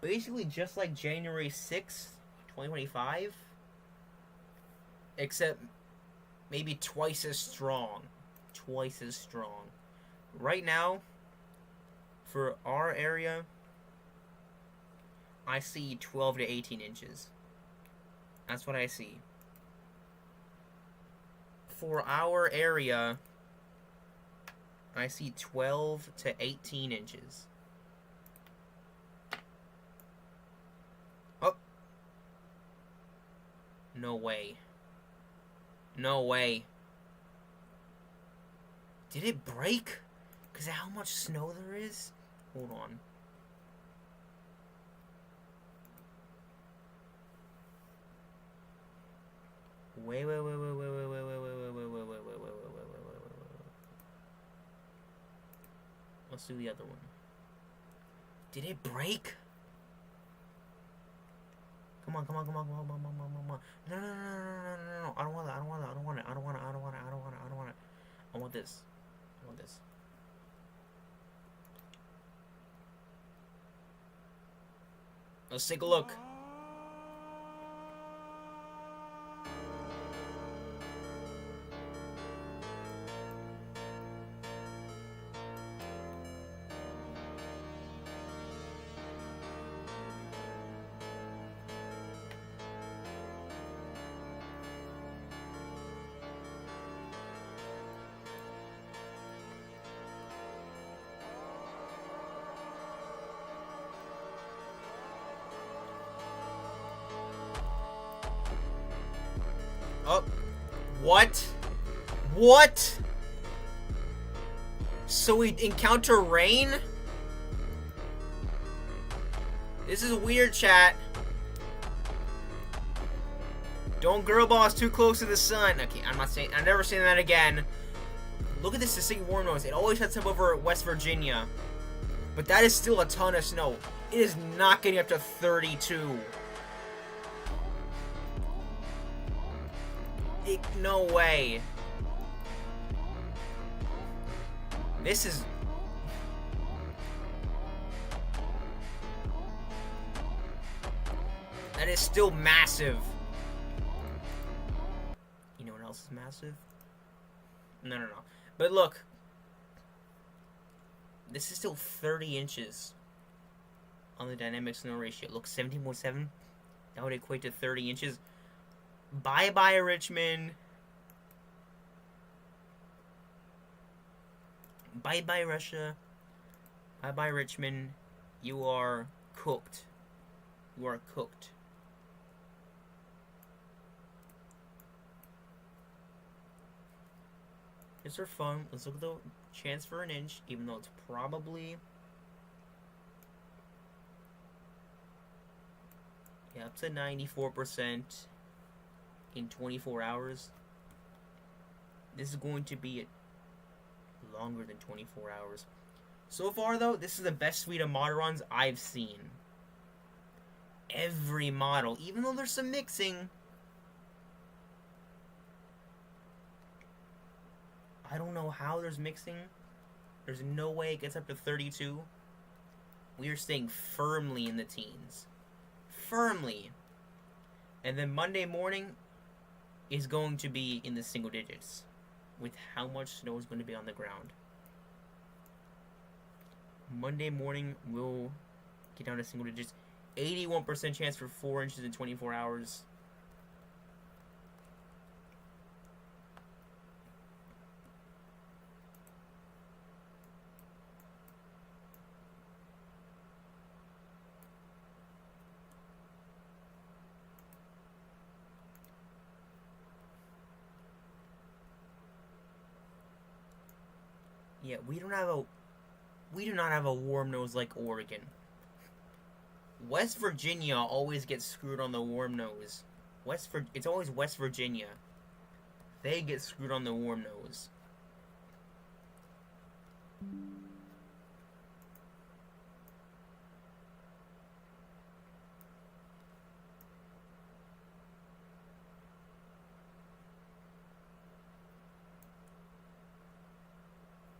Basically just like January 6th, 2025. Except maybe twice as strong. Twice as strong. Right now, for our area, I see 12 to 18 inches. That's what I see. For our area, I see 12 to 18 inches. Oh. No way. No way. Did it break? Because of how much snow there is? Hold on. Wait. Let's do the other one. Did it break? Come on. No. I don't want that. I want this. Let's take a look. Oh, what? So we encounter rain? This is weird, chat. Don't girl boss too close to the sun. Okay, I'm never saying that again. Look at this distinct warm noise. It always sets up over West Virginia. But that is still a ton of snow. It is not getting up to 32. No way. This is... That is still massive. You know what else is massive? No. But look. This is still 30 inches on the dynamic snow ratio. Look, 17.7. That would equate to 30 inches. Bye-bye, Richmond. Bye-bye, Russia. Bye-bye, Richmond. You are cooked. You are cooked. Just for fun, let's look at the chance for an inch, even though it's probably... Yeah, up to 94%. In 24 hours. This is going to be longer than 24 hours. So far, though, this is the best suite of Moderons I've seen. Every model, even though there's some mixing. I don't know how there's mixing. There's no way it gets up to 32. We are staying firmly in the teens. Firmly. And then Monday morning is going to be in the single digits with how much snow is going to be on the ground. Monday morning will get down to single digits. 81% chance for 4 inches in 24 hours. Yeah, we do not have a warm nose like Oregon. West Virginia always gets screwed on the warm nose. It's always West Virginia. They get screwed on the warm nose.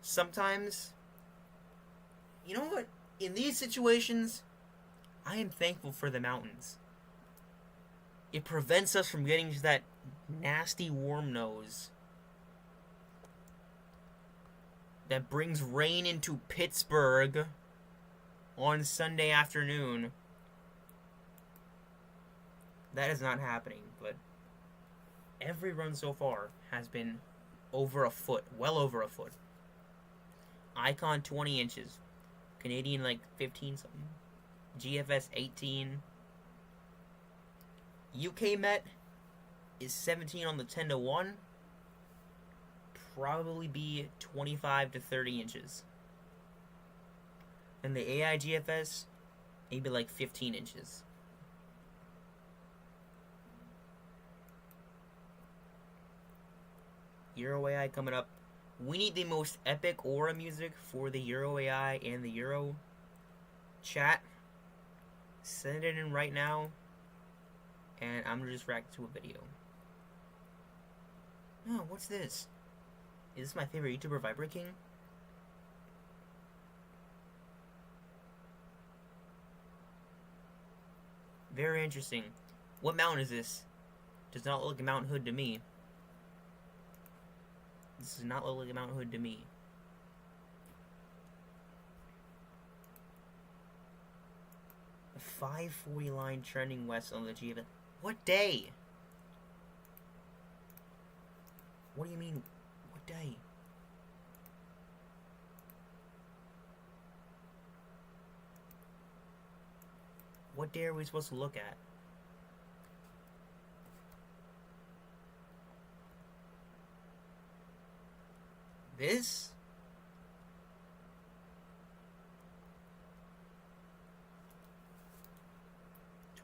Sometimes, you know what? In these situations, I am thankful for the mountains. It prevents us from getting to that nasty warm nose that brings rain into Pittsburgh on Sunday afternoon. That is not happening, but every run so far has been over a foot, well over a foot. Icon 20 inches, Canadian like 15 something, GFS 18. UK Met is 17 on the 10-1. Probably be 25 to 30 inches. And the AIGFS, maybe like 15 inches. Euro AI coming up. We need the most epic aura music for the Euro AI and the Euro chat. Send it in right now. And I'm gonna just react to a video. Oh, what's this? Is this my favorite YouTuber, Vibrate King? Very interesting. What mountain is this? Does not look like a Mount Hood to me. This does not look like a Mount Hood to me. A 540 line trending west on the GFS. What day? What do you mean, what day? What day are we supposed to look at? This?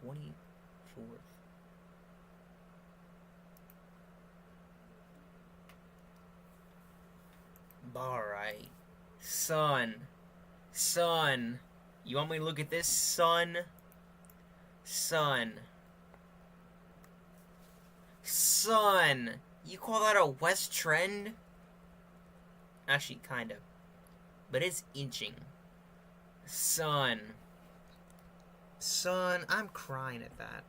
'24th. Alright. Sun. You want me to look at this? Sun. You call that a west trend? Actually, kinda. But it's inching. Sun, I'm crying at that.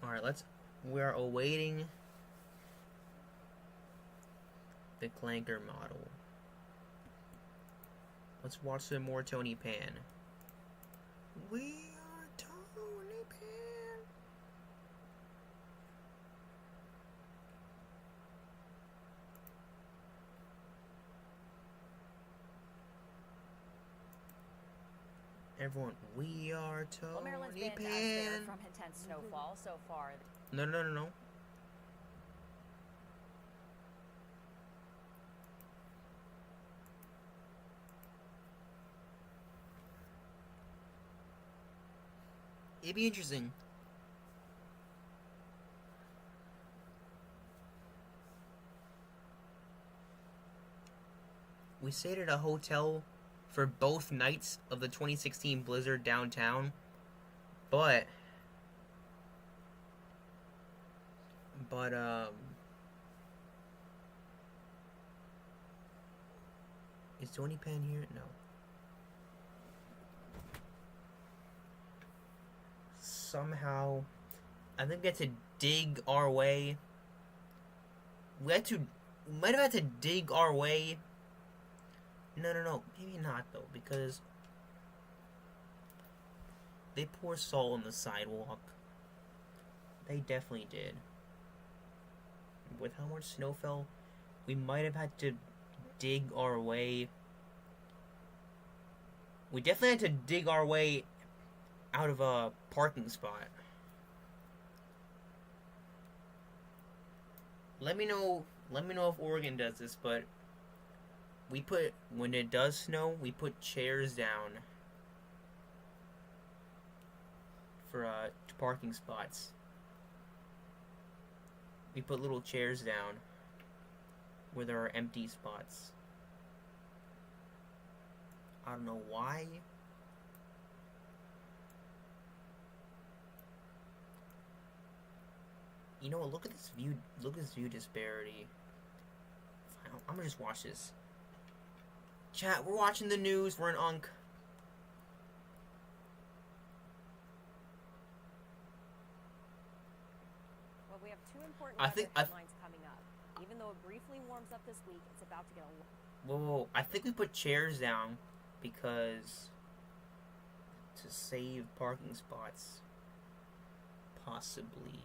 Alright, we are awaiting the Clanker model. Let's watch some more Tony Pan. We are Tony Pan. Everyone, we are Tony Well, Maryland's been Pan. spared from intense snowfall so far. No. It'd be interesting. We stayed at a hotel for both nights of the 2016 blizzard downtown, but is Tony Pan here? No. Somehow, I think we had to dig our way. We might have had to dig our way. No, maybe not though, because they pour salt on the sidewalk. They definitely did. With how much snow fell, we might have had to dig our way. We definitely had to dig our way out of a parking spot. Let me know if Oregon does this, but when it does snow, we put chairs down for parking spots. We put little chairs down where there are empty spots. I don't know why. You know what? Look at this view. Look at this view disparity. I'm gonna just watch this. Chat, we're watching the news. We're in Unk. Well, we have two important headlines coming up. Even though it briefly warms up this week, it's about to get a Whoa. I think we put chairs down because to save parking spots. Possibly.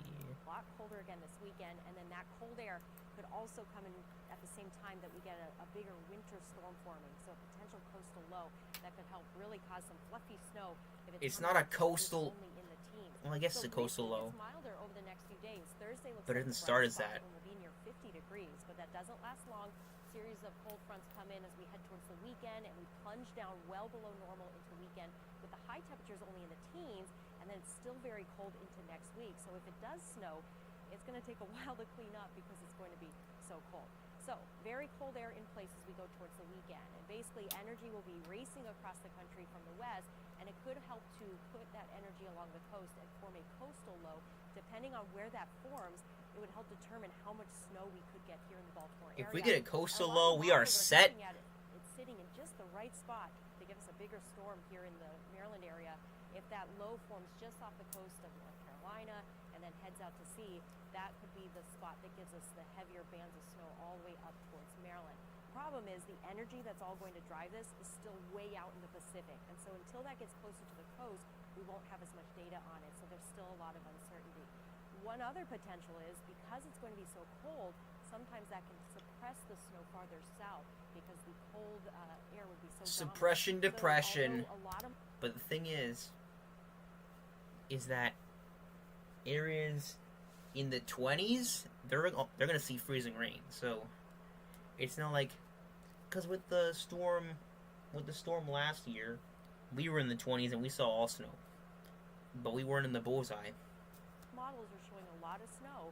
A lot colder again this weekend, and then that cold air could also come in at the same time that we get a bigger winter storm forming, so a potential coastal low that could help really cause some fluffy snow. If It's not a coastal. only in the teens. Well, I guess it's a coastal low. It's milder over the next few days. Thursday looks But it like didn't the start bright as spot that. when we'll be near 50 degrees, but that doesn't last long. Series of cold fronts come in as we head towards the weekend, and we plunge down well below normal into the weekend with the high temperatures only in the teens, and then it's still very cold into next week. So if it does snow, it's going to take a while to clean up because it's going to be so cold. So very cold air in place as we go towards the weekend, and basically energy will be racing across the country from the west, and it could help to put that energy along the coast and form a coastal low. Depending on where that forms, it would help determine how much snow we could get here in the Baltimore area. If we get a coastal And a lot low, of we are models set. looking at it. It's sitting in just the right spot to give us a bigger storm here in the Maryland area. If that low forms just off the coast of North Carolina and then heads out to sea, that could be the spot that gives us the heavier bands of snow all the way up towards Maryland. Problem is the energy that's all going to drive this is still way out in the Pacific, and so until that gets closer to the coast, we won't have as much data on it, so there's still a lot of uncertainty. One other potential is because it's going to be so cold, sometimes that can suppress the snow farther south because the cold air would be so Suppression, dominant. depression. So although a lot of But the thing is that areas in the 20s, they're gonna see freezing rain. So it's not like, because with the storm last year, we were in the 20s and we saw all snow, but we weren't in the bullseye. models are showing a lot of snow.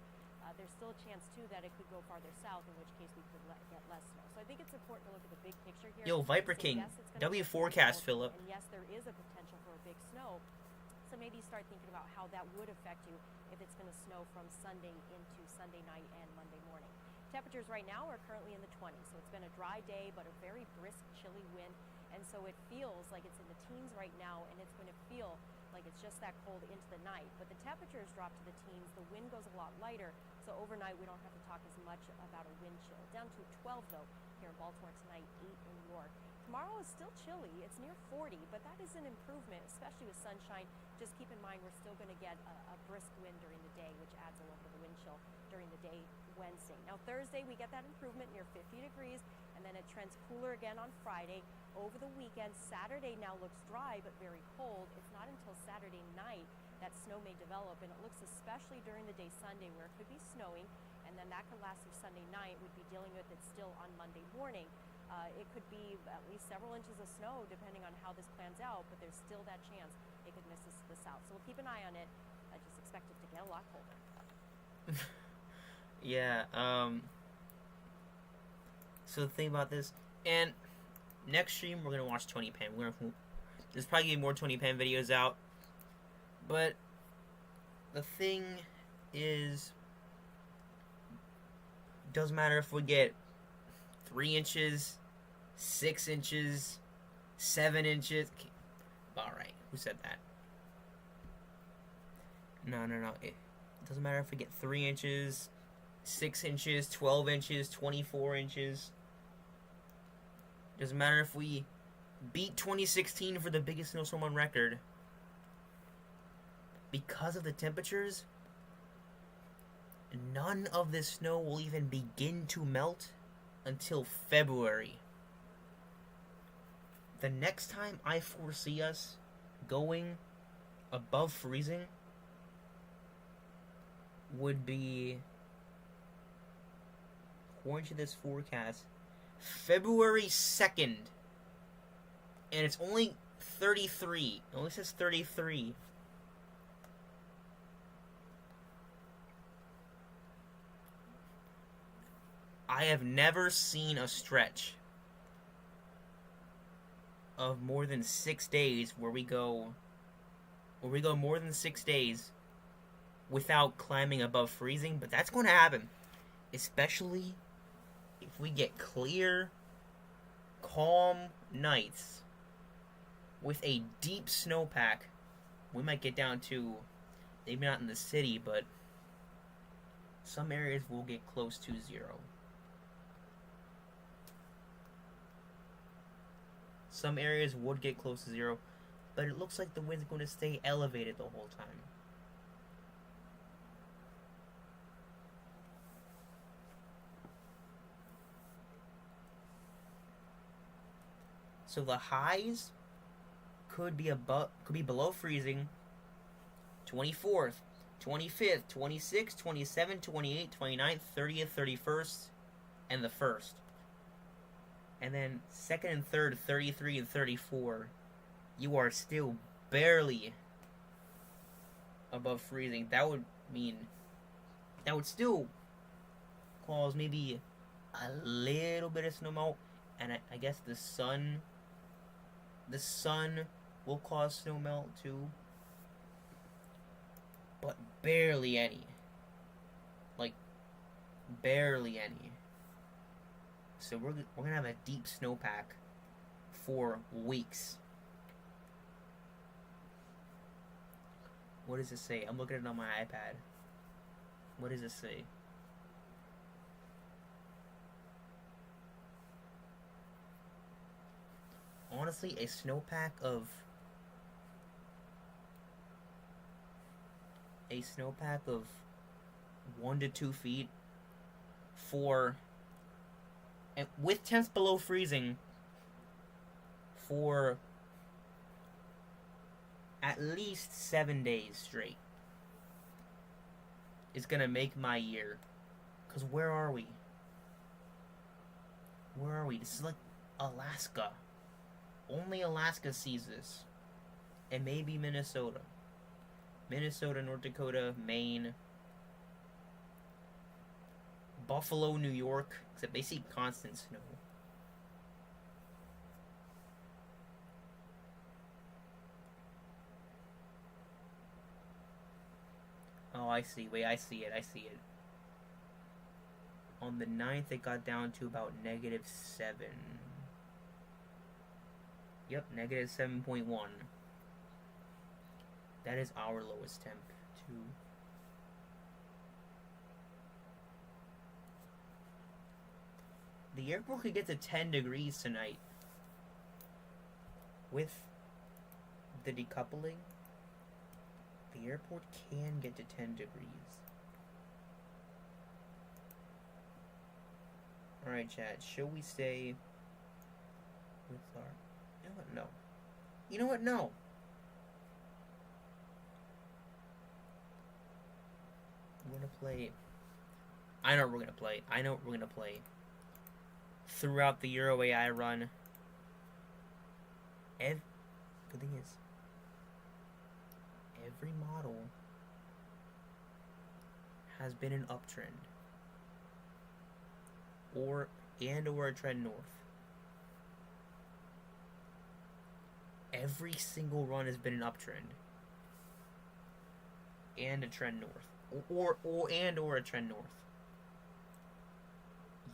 There's still a chance too that it could go farther south, in which case we could get less snow. So I think it's important to look at the big picture here. Yo, Viper So King, yes, it's gonna W be forecast, cold, Philip. And yes, there is a potential for a big snow. So maybe start thinking about how that would affect you if it's going to snow from Sunday into Sunday night and Monday morning. Temperatures right now are currently in the 20s, so it's been a dry day, but a very brisk, chilly wind, and so it feels like it's in the teens right now, and it's going to feel like it's just that cold into the night. But the temperatures drop to the teens, the wind goes a lot lighter, so overnight we don't have to talk as much about a wind chill. Down to 12 though here in Baltimore tonight, 8 in York. Tomorrow is still chilly. It's near 40, but that is an improvement, especially with sunshine. Just keep in mind we're still going to get a brisk wind during the day, which adds a little bit of wind chill during the day Wednesday. Now Thursday we get that improvement near 50 degrees, and then it trends cooler again on Friday. Over the weekend, Saturday now looks dry but very cold. It's not until Saturday night that snow may develop, and it looks especially during the day Sunday where it could be snowing, and then that could last through Sunday night. We'd be dealing with it still on Monday morning. It could be at least several inches of snow depending on how this plans out, but there's still that chance it could miss us to the south. So we'll keep an eye on it. I just expect it to get a lot colder. Yeah, so the thing about this, and next stream we're gonna watch Tony Penn. There's probably gonna be more Tony Penn videos out, but the thing is, doesn't matter if we get 3 inches, 6 inches, 7 inches. Alright, who said that? No. It doesn't matter if we get 3 inches, 6 inches, 12 inches, 24 inches. Doesn't matter if we beat 2016 for the biggest snowstorm on record. Because of the temperatures, none of this snow will even begin to melt until February. The next time I foresee us going above freezing would be according to this forecast, February 2nd. And it's only 33. It only says 33. I have never seen a stretch of more than 6 days where we go more than 6 days without climbing above freezing, but that's going to happen, especially if we get clear, calm nights with a deep snowpack. We might get down to, maybe not in the city, but some areas will get close to 0. Some areas would get close to 0, but it looks like the wind's going to stay elevated the whole time. So the highs could be below freezing 24th, 25th, 26th, 27th, 28th, 29th, 30th, 31st, and the 1st. And then 2nd and 3rd, 33 and 34, you are still barely above freezing. That would still cause maybe a little bit of snowmelt, and I guess the sun will cause snowmelt too, but barely any. Like, barely any. So we're gonna have a deep snowpack for weeks. What does it say? I'm looking at it on my iPad. What does it say? Honestly, a snowpack of 1 to 2 feet and with temps below freezing for at least 7 days straight is gonna make my year. Cause where are we? This is like Alaska. Only Alaska sees this. And maybe Minnesota. North Dakota, Maine, Buffalo, New York, except they see constant snow. Oh, I see. Wait, I see it. On the 9th, it got down to about -7. Yep, -7.1. That is our lowest temp, too. The airport could get to 10 degrees tonight. With the decoupling, the airport can get to 10 degrees. Alright, chat, shall we stay with our... You know what? No. You know what? No. We're gonna play... I know what we're gonna play. Throughout the Euro AI run. The thing is, every model has been an uptrend. Or a trend north. Every single run has been an uptrend. And a trend north. Or a trend north.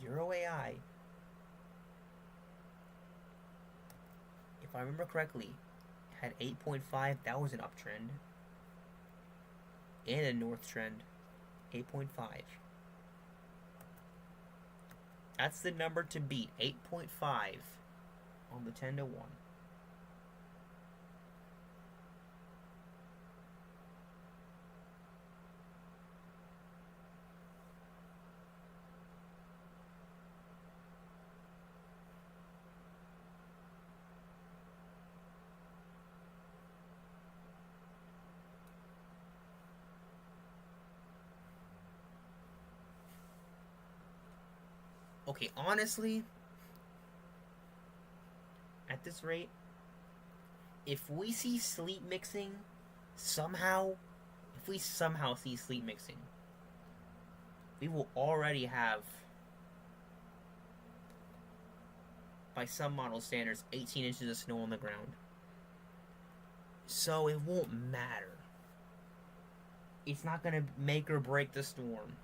Euro AI, if I remember correctly, had 8.5. That was an uptrend. And a north trend. 8.5. That's the number to beat. 8.5 on the 10 to 1. Okay, honestly, at this rate, if we see sleep mixing somehow, if we somehow see sleep mixing, we will already have, by some model standards, 18 inches of snow on the ground. So it won't matter. It's not gonna make or break the storm.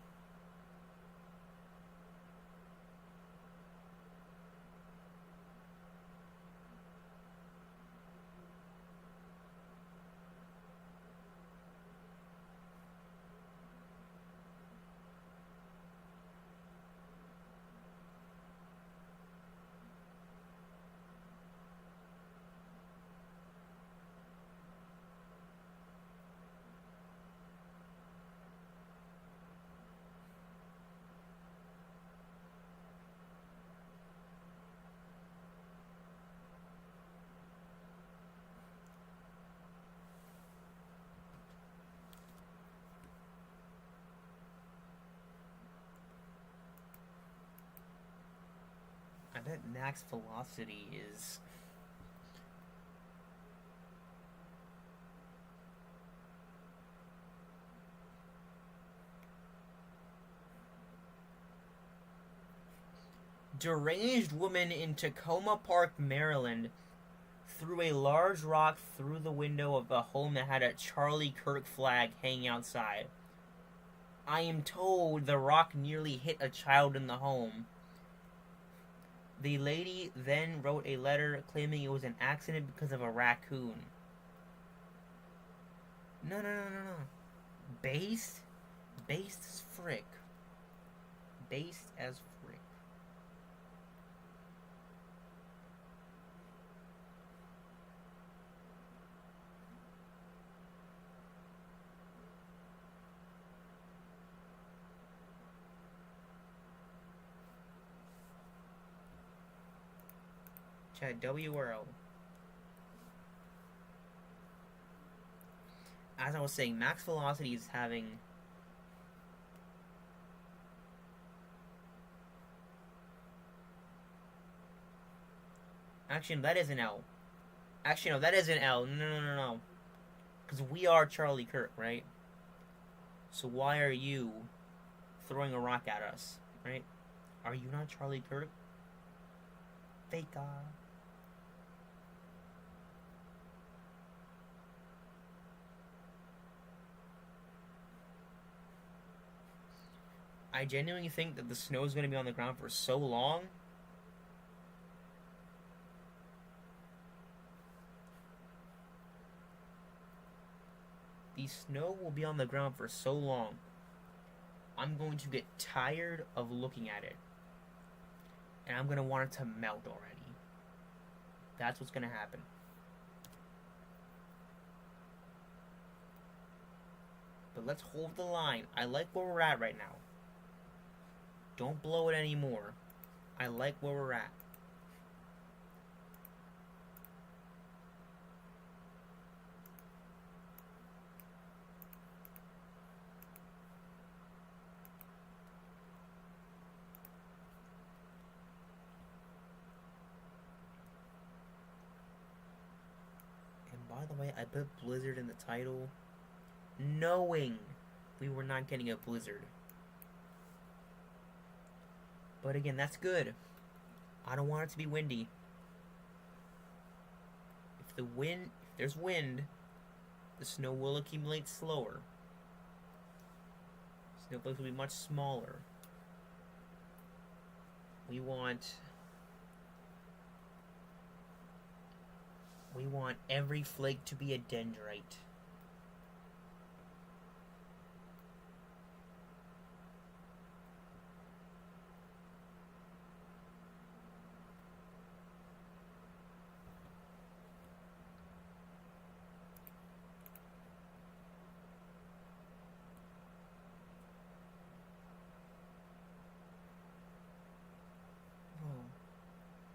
I bet max velocity is... Deranged woman in Tacoma Park, Maryland, threw a large rock through the window of a home that had a Charlie Kirk flag hanging outside. I am told the rock nearly hit a child in the home. The lady then wrote a letter claiming it was an accident because of a raccoon. No. Based? Based as frick. Based as frick. Chat WRL. As I was saying, max velocity is having... Actually, no, that is an L. Actually, no, that is an L. No. Because we are Charlie Kirk, right? So why are you throwing a rock at us, right? Are you not Charlie Kirk? Faker. I genuinely think that the snow is going to be on the ground for so long. The snow will be on the ground for so long. I'm going to get tired of looking at it. And I'm going to want it to melt already. That's what's going to happen. But let's hold the line. I like where we're at right now. Don't blow it anymore. I like where we're at. And by the way, I put Blizzard in the title, knowing we were not getting a Blizzard. But again, that's good. I don't want it to be windy. If there's wind, the snow will accumulate slower. Snowflakes will be much smaller. We want every flake to be a dendrite.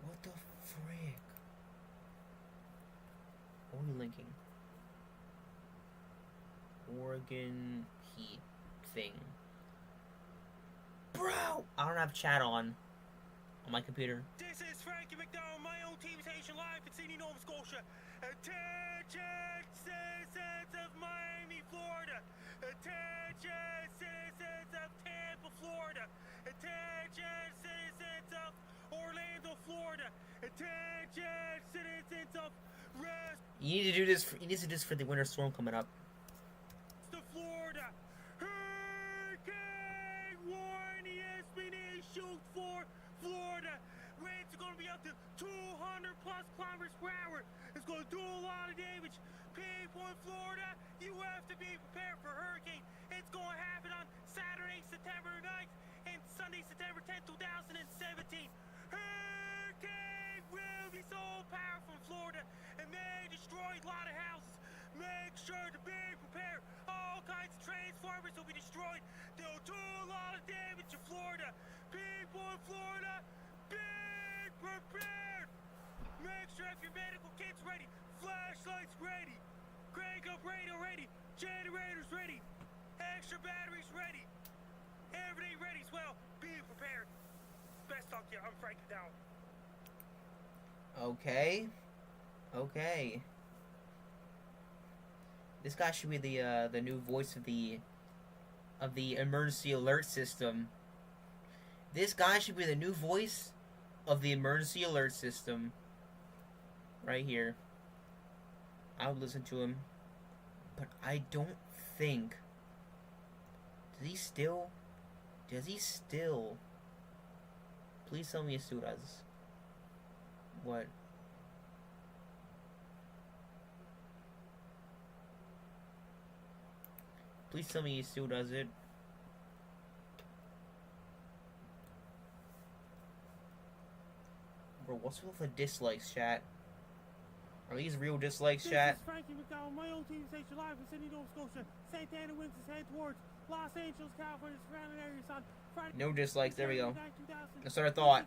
What the frick? What are we linking? Oregon heat thing. Bro! I don't have chat on. on my computer. This is Frankie McDowell, my own TV station live in Sydney, Nova Scotia. Attention, citizens of Miami, Florida. Attention, citizens of Tampa, Florida. Attention, citizens of Orlando, Florida. Attention, citizens of You need to do this. You need to do this for the winter storm coming up. Florida. Hurricane warning has been issued for Florida. Winds are going to be up to 200 plus kilometers per hour. It's going to do a lot of damage. People in Florida, you have to be prepared for hurricane. It's going to happen on Saturday, September 9th and Sunday, September 10th, 2017. Hurricane will be so powerful in Florida and may destroy a lot of houses. Make sure to be prepared. All kinds of transformers will be destroyed. They'll do a lot of damage to Florida. People in Florida, be prepared. Make sure you have your medical kits ready. Flashlights ready. Crank up radio ready. Generators ready. Extra batteries ready. Everything ready as well. Be prepared. Best talk here. I'm Frankie Down. Okay. Okay. This guy should be the new voice of the emergency alert system. This guy should be the new voice of the emergency alert system. Right here. I would listen to him. But I don't think. Does he still? Please tell me he still does. What? Please tell me he still does it. Bro, what's with the dislikes, chat? Are these real dislikes, chat? This is Frankie McDowell, my own TV station live in Sydney, Nova Scotia. Santa Ana winds is head towards Los Angeles, California, surrounding areas on Friday. No dislikes, there we go. That's what I thought.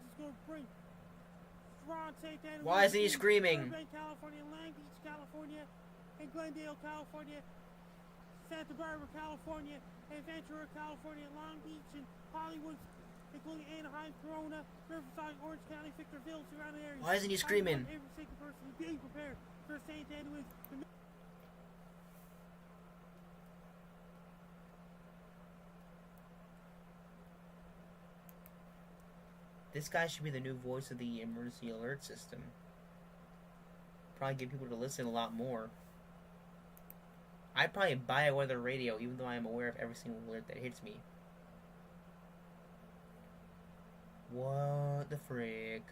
Why isn't he screaming? California, Long Beach, California, and Glendale, California, Santa Barbara, California, and Ventura, California, Long Beach, and Hollywood, including Anaheim, Corona, Riverside, Orange County, Victorville, surrounding areas. Why isn't he screaming? Every single person is being prepared for Santa Ana winds. This guy should be the new voice of the emergency alert system. Probably get people to listen a lot more. I'd probably buy a weather radio, even though I am aware of every single alert that hits me. What the frick?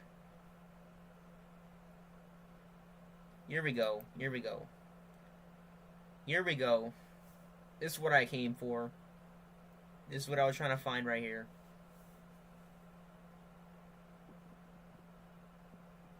Here we go. Here we go. Here we go. This is what I came for. This is what I was trying to find right here.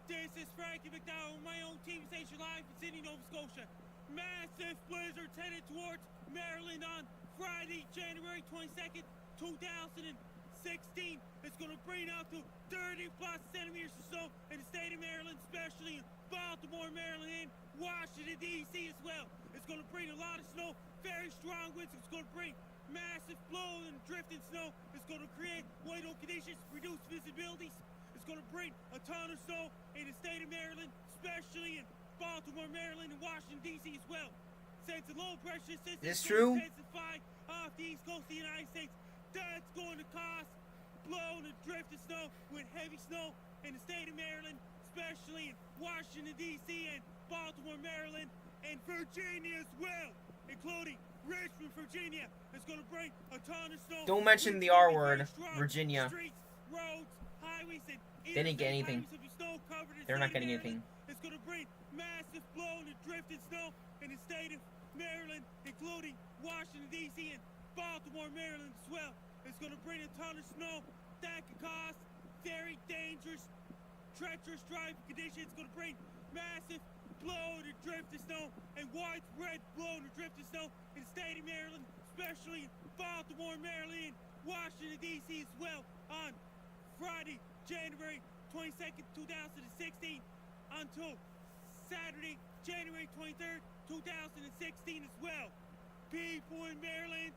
This is Frankie McDowell, my own TV station live in Sydney, Nova Scotia. Massive blizzards headed towards Maryland on Friday, January 22nd, 2016. It's going to bring out to 30 plus centimeters of snow in the state of Maryland, especially in Baltimore, Maryland, and Washington, D.C. as well. It's going to bring a lot of snow, very strong winds. It's going to bring massive flow and drifting snow. It's going to create whiteout conditions, reduce visibilities. It's going to bring a ton of snow in the state of Maryland, especially in Baltimore, Maryland, and Washington, D.C. as well. Since the low pressure system is true? intensified off the east coast of the United States, that's going to cause blowing and drifting snow with heavy snow in the state of Maryland, especially in Washington, D.C. and Baltimore, Maryland, and Virginia as well, including Richmond, Virginia. It's going to bring a ton of snow. Don't mention the R word, Virginia. Streets, roads, highways, and They didn't get anything. They're not getting anything. It's going to bring massive blowing and drifting snow in the state of Maryland, including Washington, D.C. and Baltimore, Maryland as well. It's going to bring a ton of snow that could cause very dangerous, treacherous driving conditions. It's going to bring massive blowing and drifting snow and widespread blowing and drifting snow in the state of Maryland, especially in Baltimore, Maryland, and Washington, D.C. as well on Friday, January 22nd, 2016 until Saturday, January 23rd, 2016 as well. People in Maryland,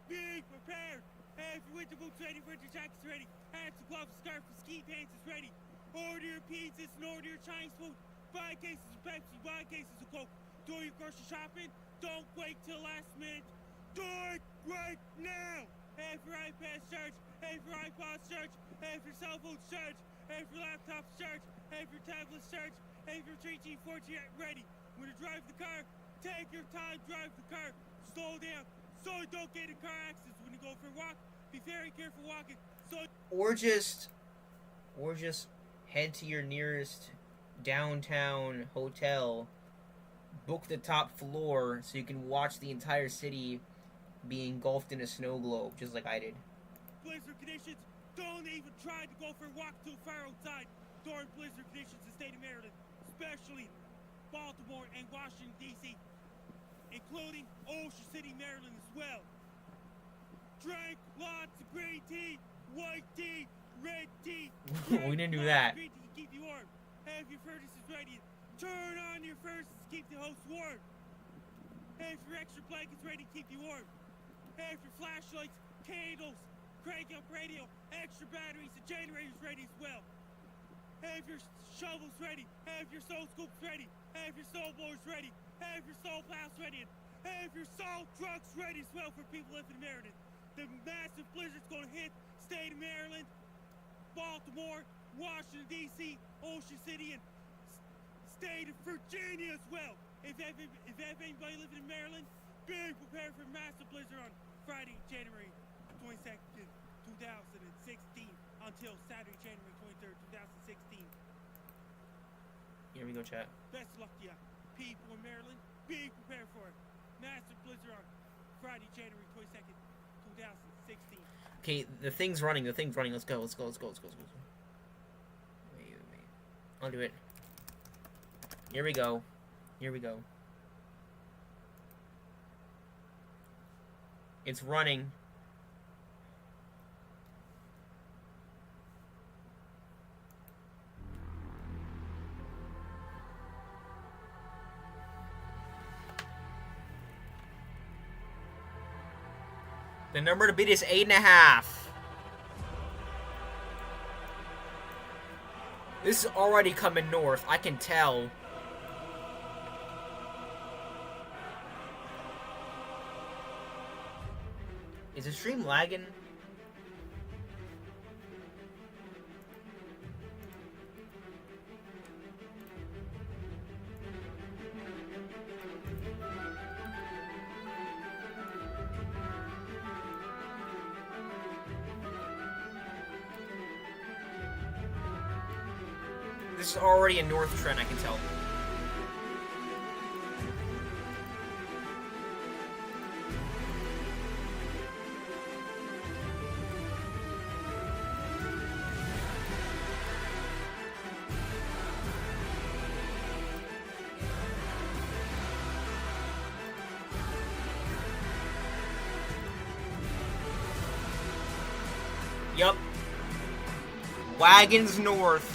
be prepared. Have your winter boots ready, winter jackets ready. Hats and gloves, scarf and ski pants is ready. Order your pizzas and order your Chinese food. Buy cases of Pepsi, buy cases of Coke. Do your grocery shopping. Don't wait till last minute. Do it right now. Have your iPads charged. Have your iPods charged. Have your cell phones charged. Have your laptops charged. Have your tablets charged. Have your 3G, 4G ready. When you drive the car, take your time, drive the car. Slow down so you don't get in car accidents. When you go for a walk, be very careful walking. Or just head to your nearest downtown hotel, book the top floor so you can watch the entire city be engulfed in a snow globe, just like I did. Blizzard conditions, don't even try to go for a walk too far outside during blizzard conditions in the state of Maryland, especially Baltimore and Washington, D.C., including Ocean City, Maryland as well. Drink lots of green tea, white tea, red tea. We didn't do that. Green tea to keep you warm. Have your furnaces ready. Turn on your furnaces to keep the house warm. Have your extra blankets ready to keep you warm. Have your flashlights, candles, crank up radio, extra batteries and generators ready as well. Have your shovels ready. Have your snow scoops ready. Have your snow blowers ready. Have your snow plows ready. Have your salt trucks ready as well for people living in Maryland. The massive blizzard's going to hit state of Maryland, Baltimore, Washington, D.C., Ocean City, and state of Virginia as well. If anybody living in Maryland, be prepared for a massive blizzard on Friday, January 22nd, 2016 until Saturday, January 23rd, 2016. Here we go, chat. Best of luck to you. People in Maryland, be prepared for it. Massive blizzard on Friday, January 22nd, 2016. Okay, the thing's running. Let's go. Wait. I'll do it. Here we go. It's running. The number to beat is 8.5. This is already coming north. I can tell. Is the stream lagging? This is already a north trend, I can tell. Yup. Wagons north.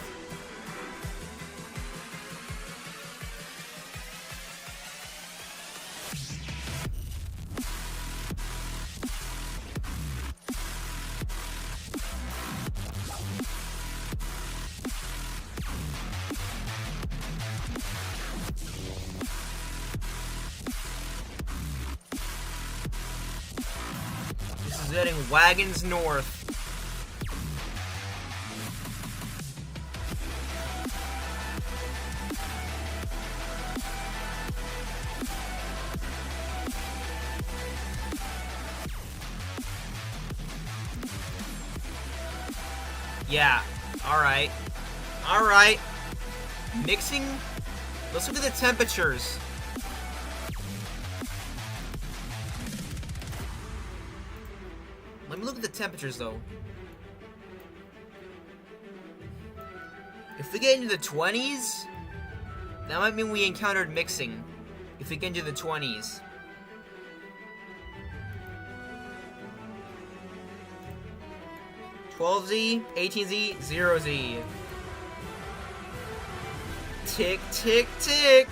This is heading wagons north. Yeah, alright. Alright. Mixing. Let's look at the temperatures. Let me look at the temperatures though. If we get into the 20s, that might mean we encountered mixing. If we get into the 20s. $12Z, $18Z, $0Z. Tick, tick, tick.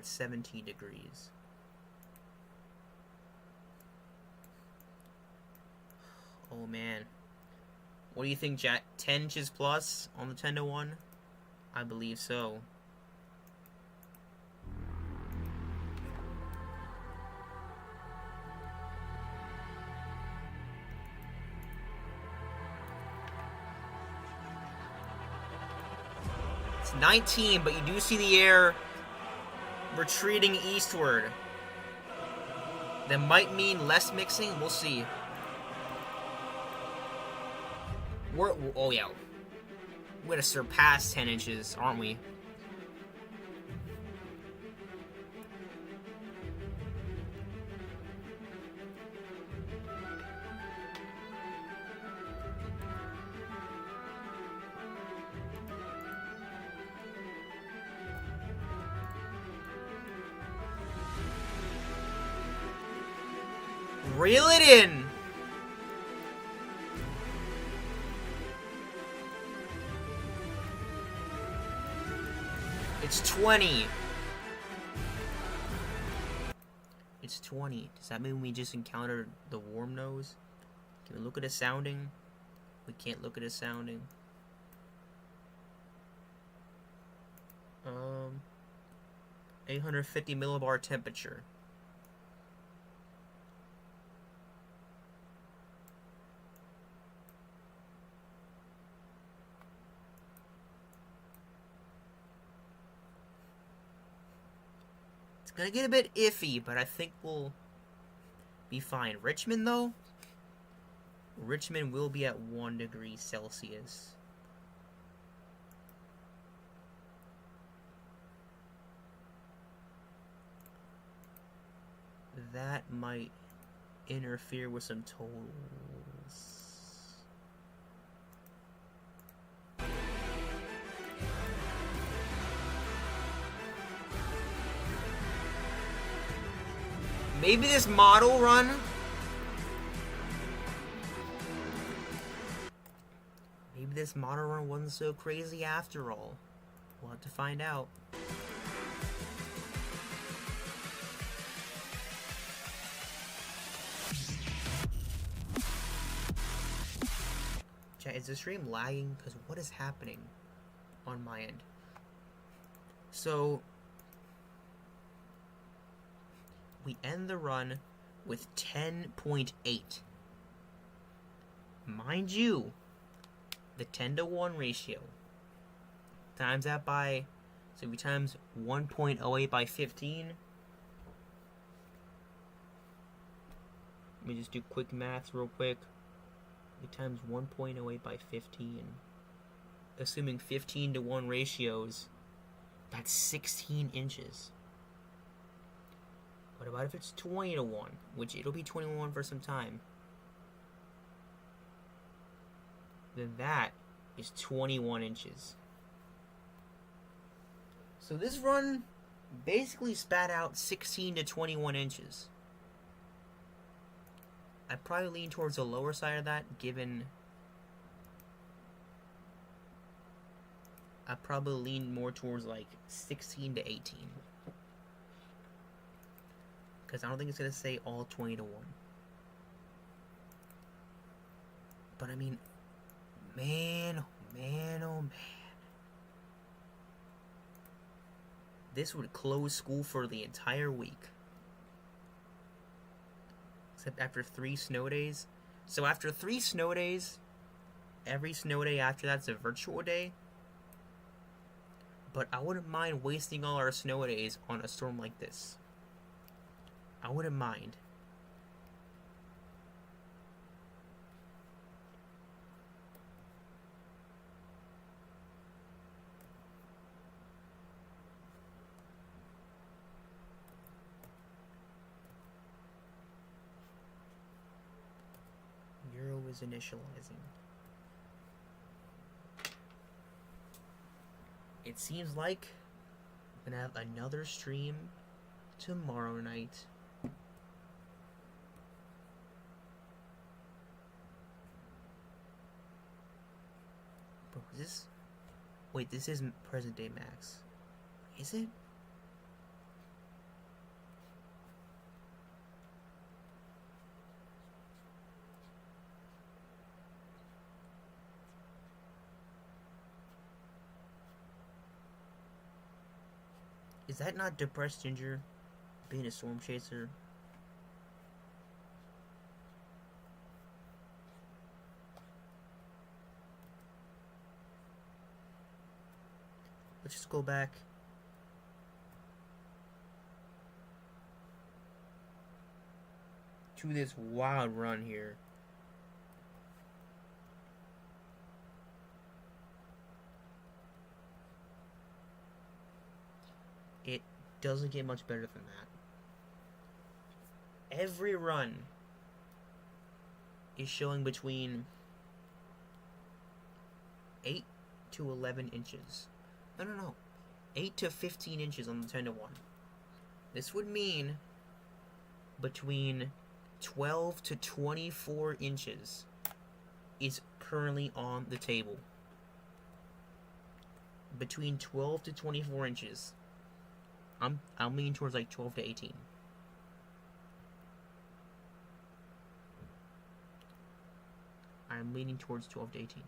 at 17 degrees. Oh man. What do you think, Jack? 10 inches plus on the 10-1? I believe so. It's 19, but you do see the air retreating eastward. That might mean less mixing. We'll see. Oh yeah, we're gonna surpass 10 inches, aren't we? Reel it in. It's 20. It's 20. Does that mean we just encountered the warm nose? Can we look at a sounding? We can't look at a sounding. 850 millibar temperature. Gonna get a bit iffy, but I think we'll be fine. Richmond, though? Richmond will be at 1 degree Celsius. That might interfere with some totals. Maybe this model run. Maybe this model run wasn't so crazy after all. We'll have to find out. Chat, is the stream lagging? Because what is happening on my end? So we end the run with 10.8. Mind you, the 10-to-1 ratio. Times that by, so we times 1.08 by 15. Let me just do quick maths real quick. We times 1.08 by 15. Assuming 15-to-1 ratios, that's 16 inches. What about if it's 20-to-1? Which it'll be 21 for some time. Then that is 21 inches. So this run basically spat out 16 to 21 inches. I'd probably lean towards the lower side of that, given I'd probably lean more towards like 16 to 18. Because I don't think it's going to say all 20-to-1. But I mean, man, oh man, oh man. This would close school for the entire week. Except after 3 snow days. So after 3 snow days, every snow day after that's a virtual day. But I wouldn't mind wasting all our snow days on a storm like this. I wouldn't mind. Euro is initializing. It seems like I'm gonna have another stream tomorrow night. Bro, is this... Wait, this isn't present day max. Is it? Is that not Depressed Ginger being a storm chaser? Let's just go back. To this wild run here. It doesn't get much better than that. Every run is showing between 8 to 11 inches. No. 8 to 15 inches on the 10 to 1. This would mean between 12 to 24 inches is currently on the table. Between 12 to 24 inches. I'm leaning towards like 12 to 18. I'm leaning towards 12 to 18.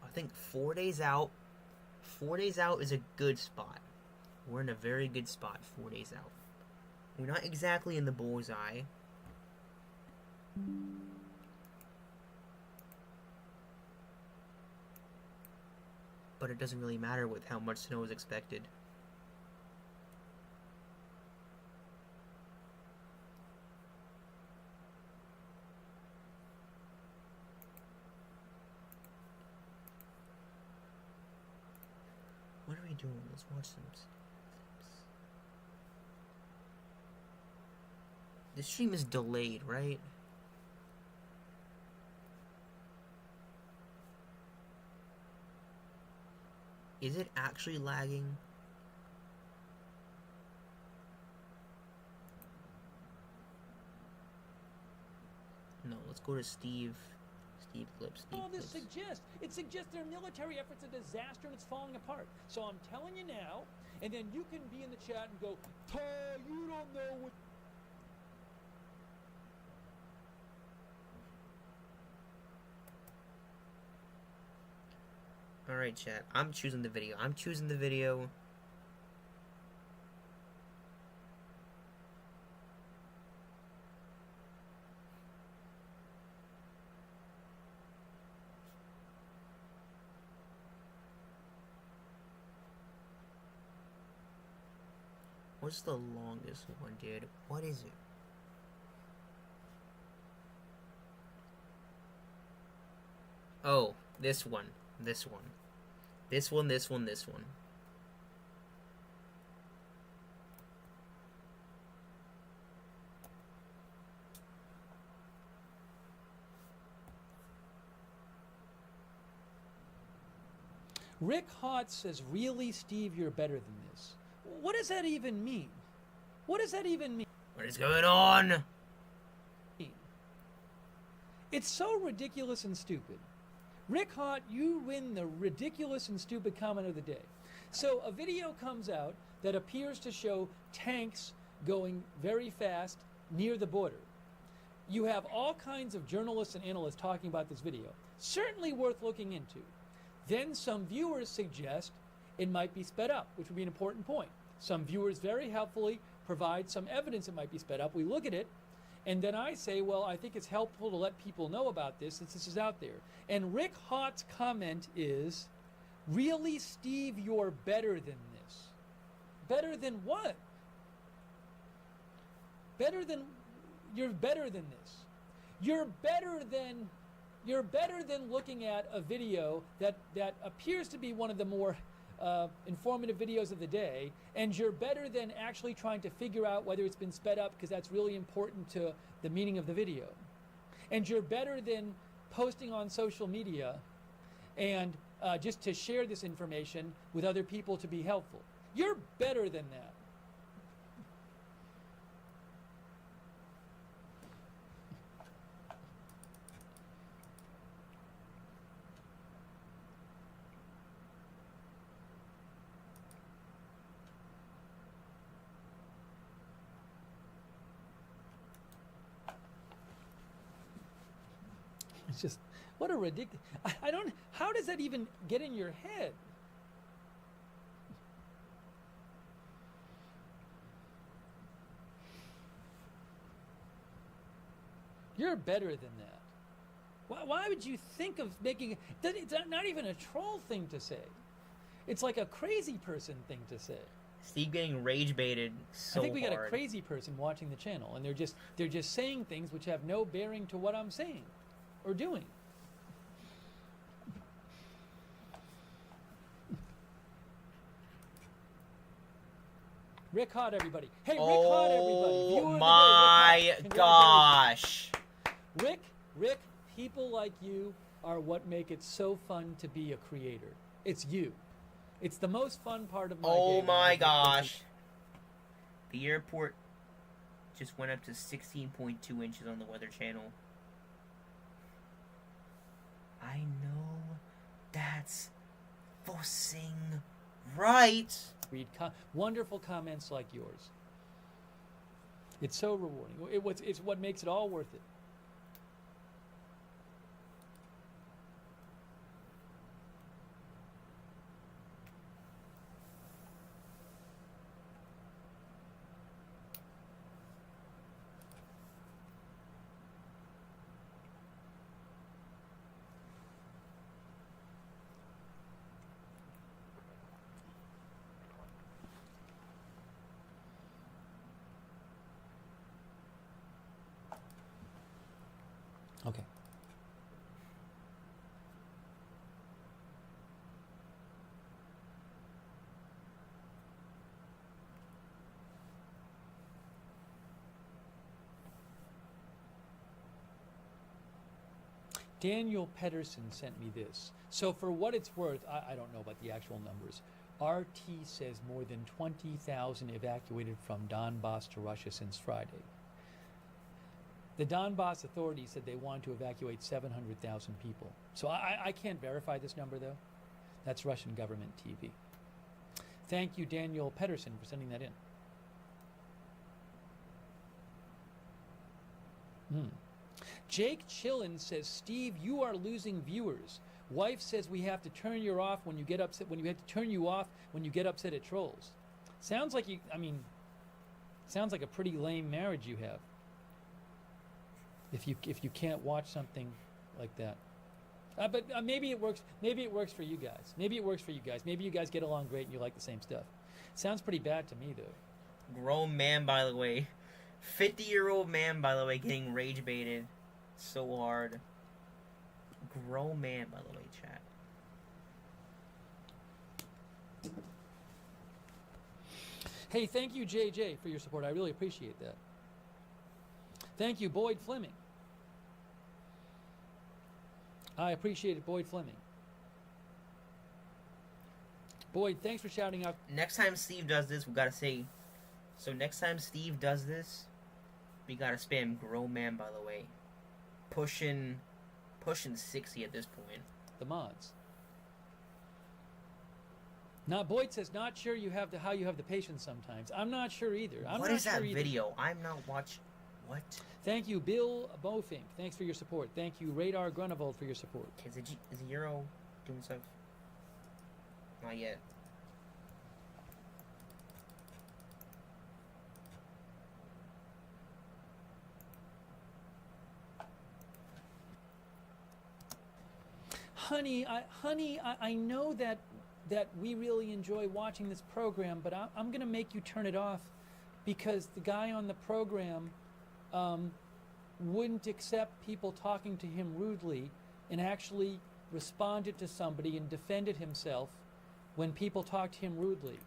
I think 4 days out. 4 days out is a good spot. We're in a very good spot 4 days out. We're not exactly in the bullseye. But it doesn't really matter with how much snow is expected. What are we doing? Let's watch some clips. The stream is delayed, right? Is it actually lagging? No, let's go to Steve. Steve clips. All this suggests? It suggests their military effort's a disaster and it's falling apart. So I'm telling you now, and then you can be in the chat and go, "Ty, you don't know what." Alright, chat. I'm choosing the video. I'm choosing the video. What's the longest one, dude? What is it? Oh, this one. This one. This one, this one, this one. Rick Hott says, "Really, Steve, you're better than this." What does that even mean? What does that even mean? What is going on? It's so ridiculous and stupid. Rick Hott, you win the ridiculous and stupid comment of the day. So a video comes out that appears to show tanks going very fast near the border. You have all kinds of journalists and analysts talking about this video. Certainly worth looking into. Then some viewers suggest it might be sped up, which would be an important point. Some viewers very helpfully provide some evidence it might be sped up. We look at it, and then I say, well, I think it's helpful to let people know about this since this is out there. And Rick Hott's comment is, "Really, Steve, you're better than this." Better than what? Better than, you're better than this. You're better than looking at a video that appears to be one of the more informative videos of the day, and you're better than actually trying to figure out whether it's been sped up because that's really important to the meaning of the video. And you're better than posting on social media and just to share this information with other people to be helpful. You're better than that. It's just, what a ridiculous, I don't, how does that even get in your head? You're better than that. Why would you think of making, it's not even a troll thing to say. It's like a crazy person thing to say. Steve getting rage baited so I think we got hard. a crazy person watching the channel, and they're just saying things which have no bearing to what I'm saying or doing. Rick Hot, everybody. Hey, Rick Hot, everybody. Viewer of the day, Rick My Hot. Congratulations. gosh. Rick, people like you are what make it so fun to be a creator. It's you. It's the most fun part of my day. Oh when I my get gosh. The airport just went up to 16.2 inches on the Weather Channel. I know that's fussing right. Read wonderful comments like yours. It's so rewarding. It's what makes it all worth it. Okay. Daniel Pedersen sent me this. So for what it's worth, I don't know about the actual numbers. RT says more than 20,000 evacuated from Donbass to Russia since Friday. The Donbass authorities said they want to evacuate 700,000 people. So I can't verify this number, though. That's Russian government TV. Thank you, Daniel Pedersen, for sending that in. Jake Chillin says, Steve, you are losing viewers. Wife says we have to turn you off when you get upset. When you have to turn you off when you get upset at trolls. Sounds like you. I mean, sounds like a pretty lame marriage you have. If you can't watch something like that, but maybe it works. Maybe it works for you guys. Maybe it works for you guys. Maybe you guys get along great and you like the same stuff. Sounds pretty bad to me, though. Grown man, by the way. 50-year-old man, by the way, getting rage baited so hard. Grown man, by the way, chat. Hey, thank you, JJ, for your support. I really appreciate that. Thank you, Boyd Fleming. I appreciate it, Boyd Fleming. Boyd, thanks for shouting out. Next time Steve does this, we gotta say. So next time Steve does this, we gotta spam grown man, by the way. Pushing 60 at this point. The mods. Not Boyd says, not sure you have how you have the patience sometimes. I'm not sure either. What is that video? I'm not watching. What? Thank you, Bill Bofink. Thanks for your support. Thank you, Radar Grunewald, for your support. Is Euro doing stuff? Not yet. Honey, I know that we really enjoy watching this program, but I'm going to make you turn it off because the guy on the program wouldn't accept people talking to him rudely and actually responded to somebody and defended himself when people talk to him rudely.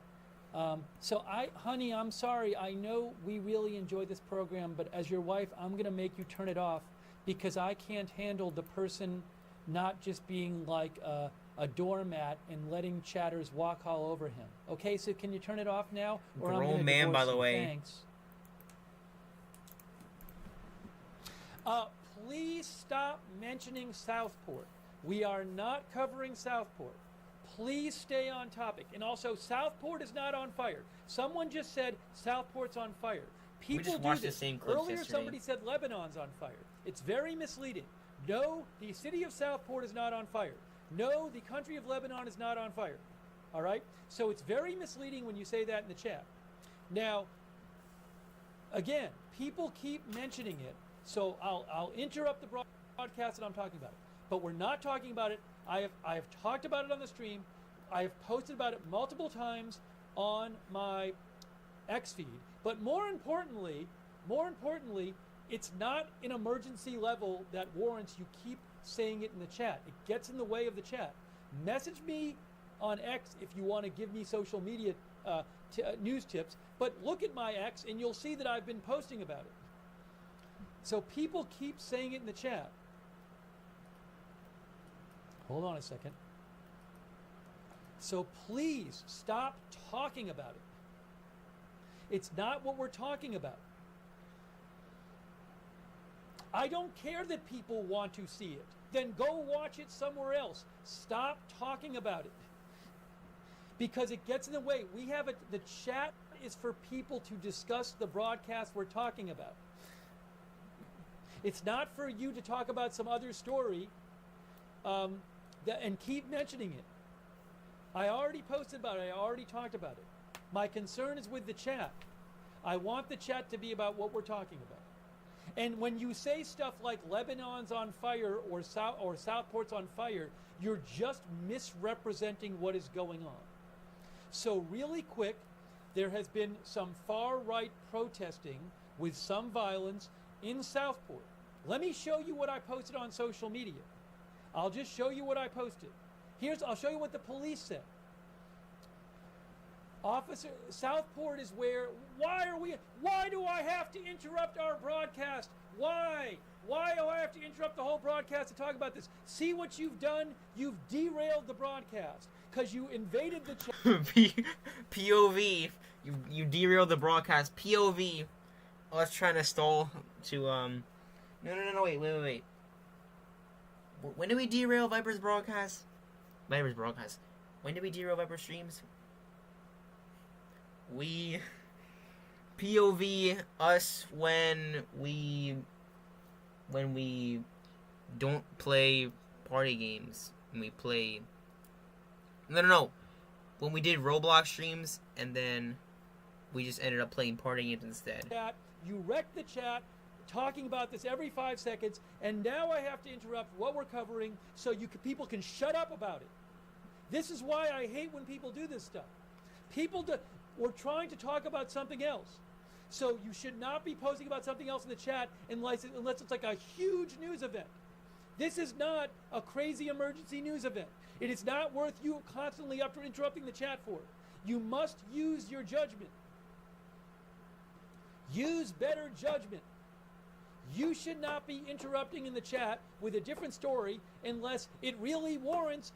So honey, I'm sorry. I know we really enjoy this program, but as your wife, I'm going to make you turn it off because I can't handle the person not just being like a doormat and letting chatters walk all over him. Okay, so can you turn it off now? Or I'm Grown gonna man, by divorce the you. way. Thanks. Please stop mentioning Southport. We are not covering Southport. Please stay on topic. And also, Southport is not on fire. Someone just said Southport's on fire. People just do watched the this. same clips Earlier, yesterday. somebody said Lebanon's on fire. It's very misleading. No, the city of Southport is not on fire. No, the country of Lebanon is not on fire. All right? So it's very misleading when you say that in the chat. Now, again, people keep mentioning it, so I'll interrupt the broadcast that I'm talking about it. But we're not talking about it. I have talked about it on the stream. I have posted about it multiple times on my X feed. But more importantly, it's not an emergency level that warrants you keep saying it in the chat. It gets in the way of the chat. Message me on X if you want to give me social media news tips, but look at my X and you'll see that I've been posting about it. So people keep saying it in the chat. Hold on a second. So please stop talking about it. It's not what we're talking about. I don't care that people want to see it. Then go watch it somewhere else. Stop talking about it. Because it gets in the way. We have the chat is for people to discuss the broadcast we're talking about. It's not for you to talk about some other story and keep mentioning it. I already posted about it. I already talked about it. My concern is with the chat. I want the chat to be about what we're talking about. And when you say stuff like Lebanon's on fire or Southport's on fire, you're just misrepresenting what is going on. So really quick, there has been some far-right protesting with some violence in Southport. Let me show you what I posted on social media. I'll just show you what I posted. I'll show you what the police said. Southport is where, why do I have to interrupt our broadcast? Why do I have to interrupt the whole broadcast to talk about this? See what you've done? You've derailed the broadcast because you invaded the chat. POV, you derailed the broadcast. POV, us trying to stall to, no, wait. When did we derail Viper's broadcast? When did we derail Viper streams? We POV us when we don't play party games. When we play no. When we did Roblox streams and then we just ended up playing party games instead. You wrecked the chat talking about this every 5 seconds, and now I have to interrupt what we're covering so people can shut up about it. This is why I hate when people do this stuff. We're trying to talk about something else. So you should not be posting about something else in the chat unless it's like a huge news event. This is not a crazy emergency news event. It is not worth you constantly interrupting the chat for. You must use your judgment. Use better judgment. You should not be interrupting in the chat with a different story unless it really warrants,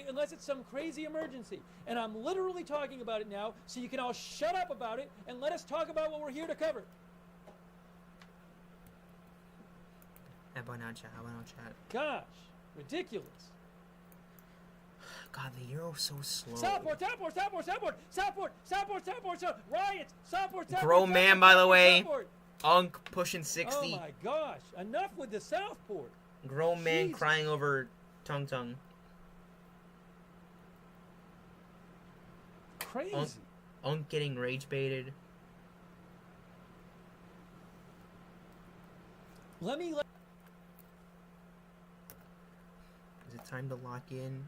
unless it's some crazy emergency. And I'm literally talking about it now, so you can all shut up about it and let us talk about what we're here to cover. How about now, chat? Gosh, ridiculous. God, the Euro's so slow. Southport, riots, Southport. Grown man, by the way. Southport. Unk pushing 60. Oh my gosh, enough with the Southport. Grown man crying over tongue. Crazy. Unk getting rage baited. Is it time to lock in?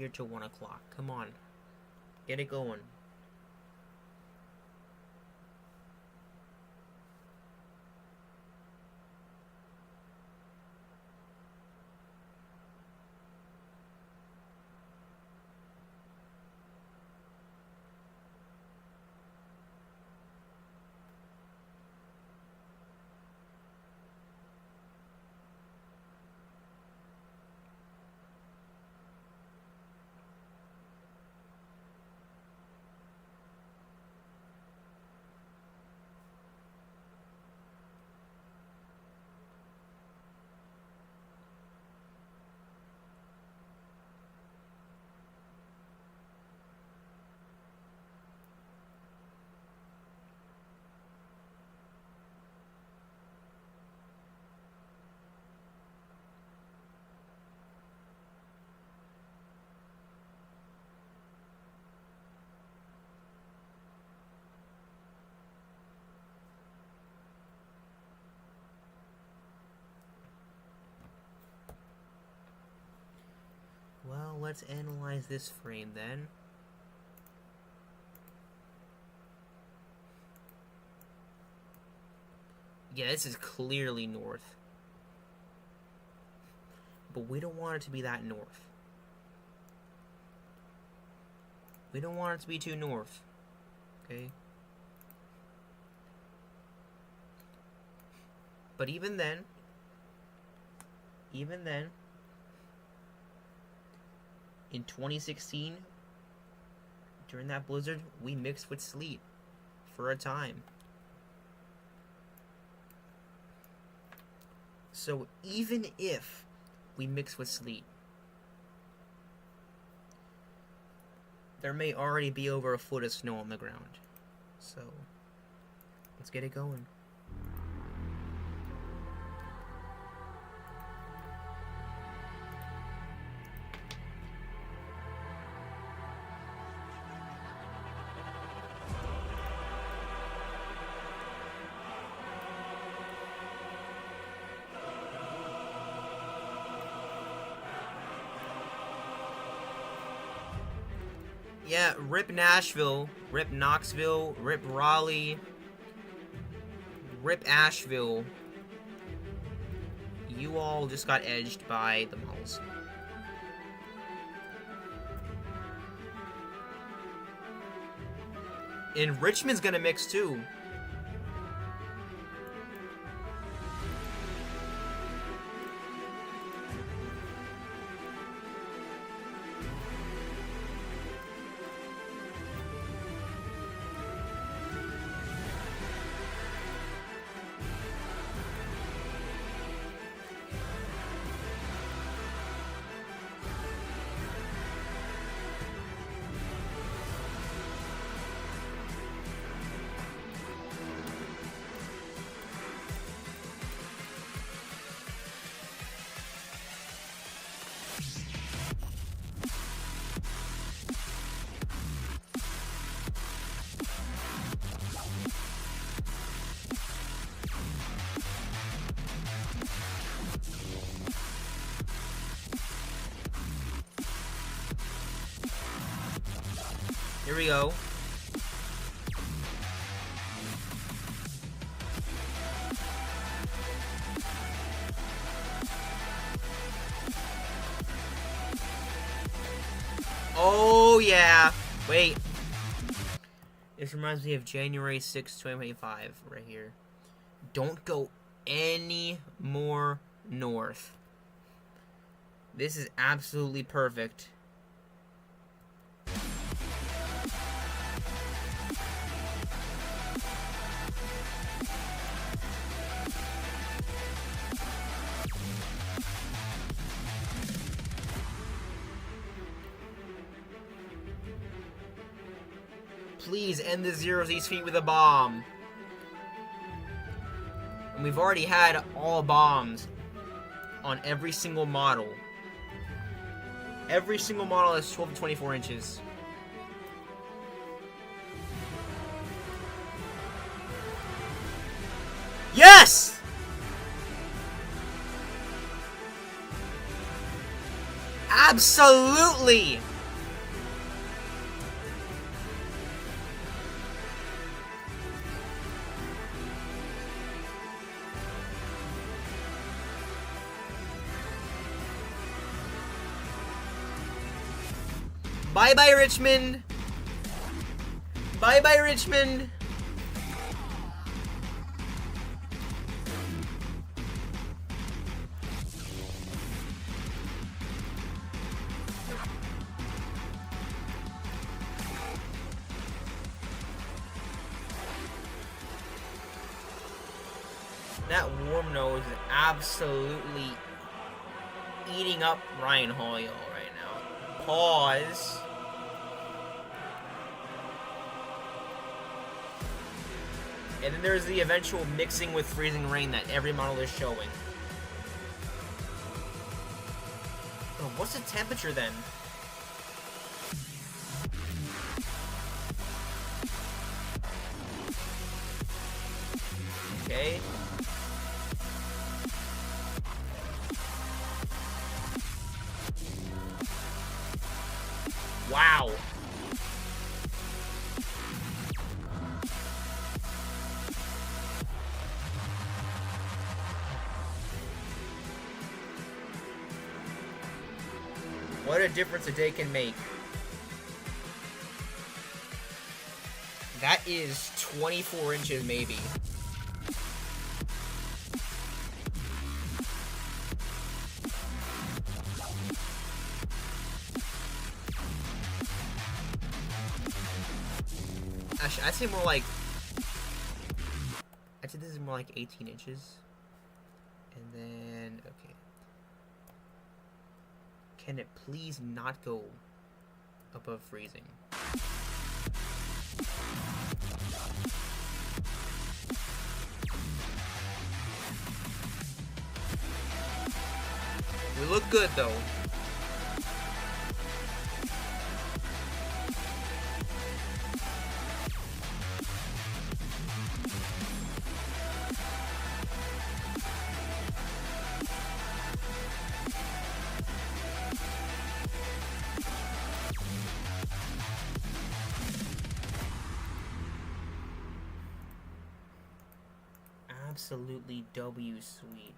blizzard till 1 o'clock. Come on. Get it going. Well, let's analyze this frame then. Yeah, this is clearly north. But we don't want it to be that north. We don't want it to be too north. Okay? But even then, in 2016, during that blizzard, we mixed with sleet for a time. So even if we mix with sleet, there may already be over a foot of snow on the ground. So let's get it going. Yeah, rip Nashville, rip Knoxville, rip Raleigh, rip Asheville. You all just got edged by the malls. And Richmond's gonna mix too. Here we go. Oh yeah. Wait. This reminds me of January 6th, 2025 right here. Don't go any more north. This is absolutely perfect. Please end the zeros east feet with a bomb. And we've already had all bombs on every single model. Every single model is 12 to 24 inches. Yes! Absolutely! Bye-bye, Richmond. Bye-bye, Richmond. That warm nose is absolutely eating up Ryan Hoyle right now. Pause. And then there's the eventual mixing with freezing rain that every model is showing. Oh, what's the temperature then? Okay. Wow. What a difference a day can make. That is 24 inches maybe. Actually, I'd say more like... I'd say this is more like 18 inches. And then... Okay. Can it please not go above freezing? We look good though. Absolutely W sweet.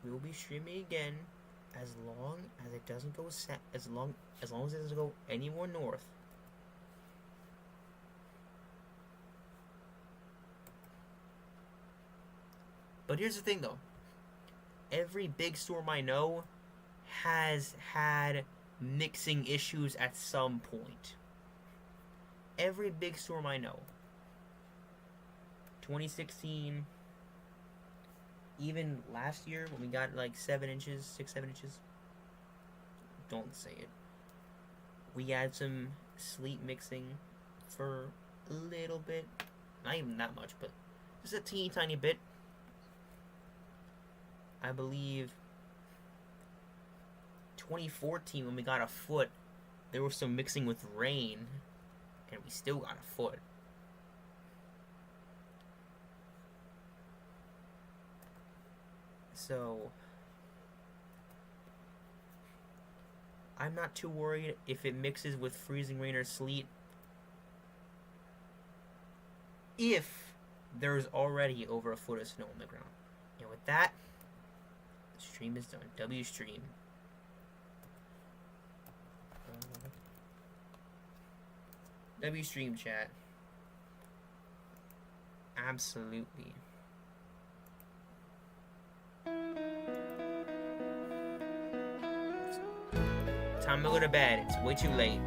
We will be streaming again as long as it doesn't go as long as it doesn't go any more north. But here's the thing though. Every big storm I know has had mixing issues at some point. Every big storm I know. 2016, even last year when we got like 7 inches, 6-7 inches, don't say it. We had some sleet mixing for a little bit, not even that much, but just a teeny tiny bit. I believe 2014 when we got a foot, there was some mixing with rain, and we still got a foot. So, I'm not too worried if it mixes with freezing rain or sleet. If there's already over a foot of snow on the ground. And with that, the stream is done. W stream. W stream chat. Absolutely. Time to go to bed. It's way too late.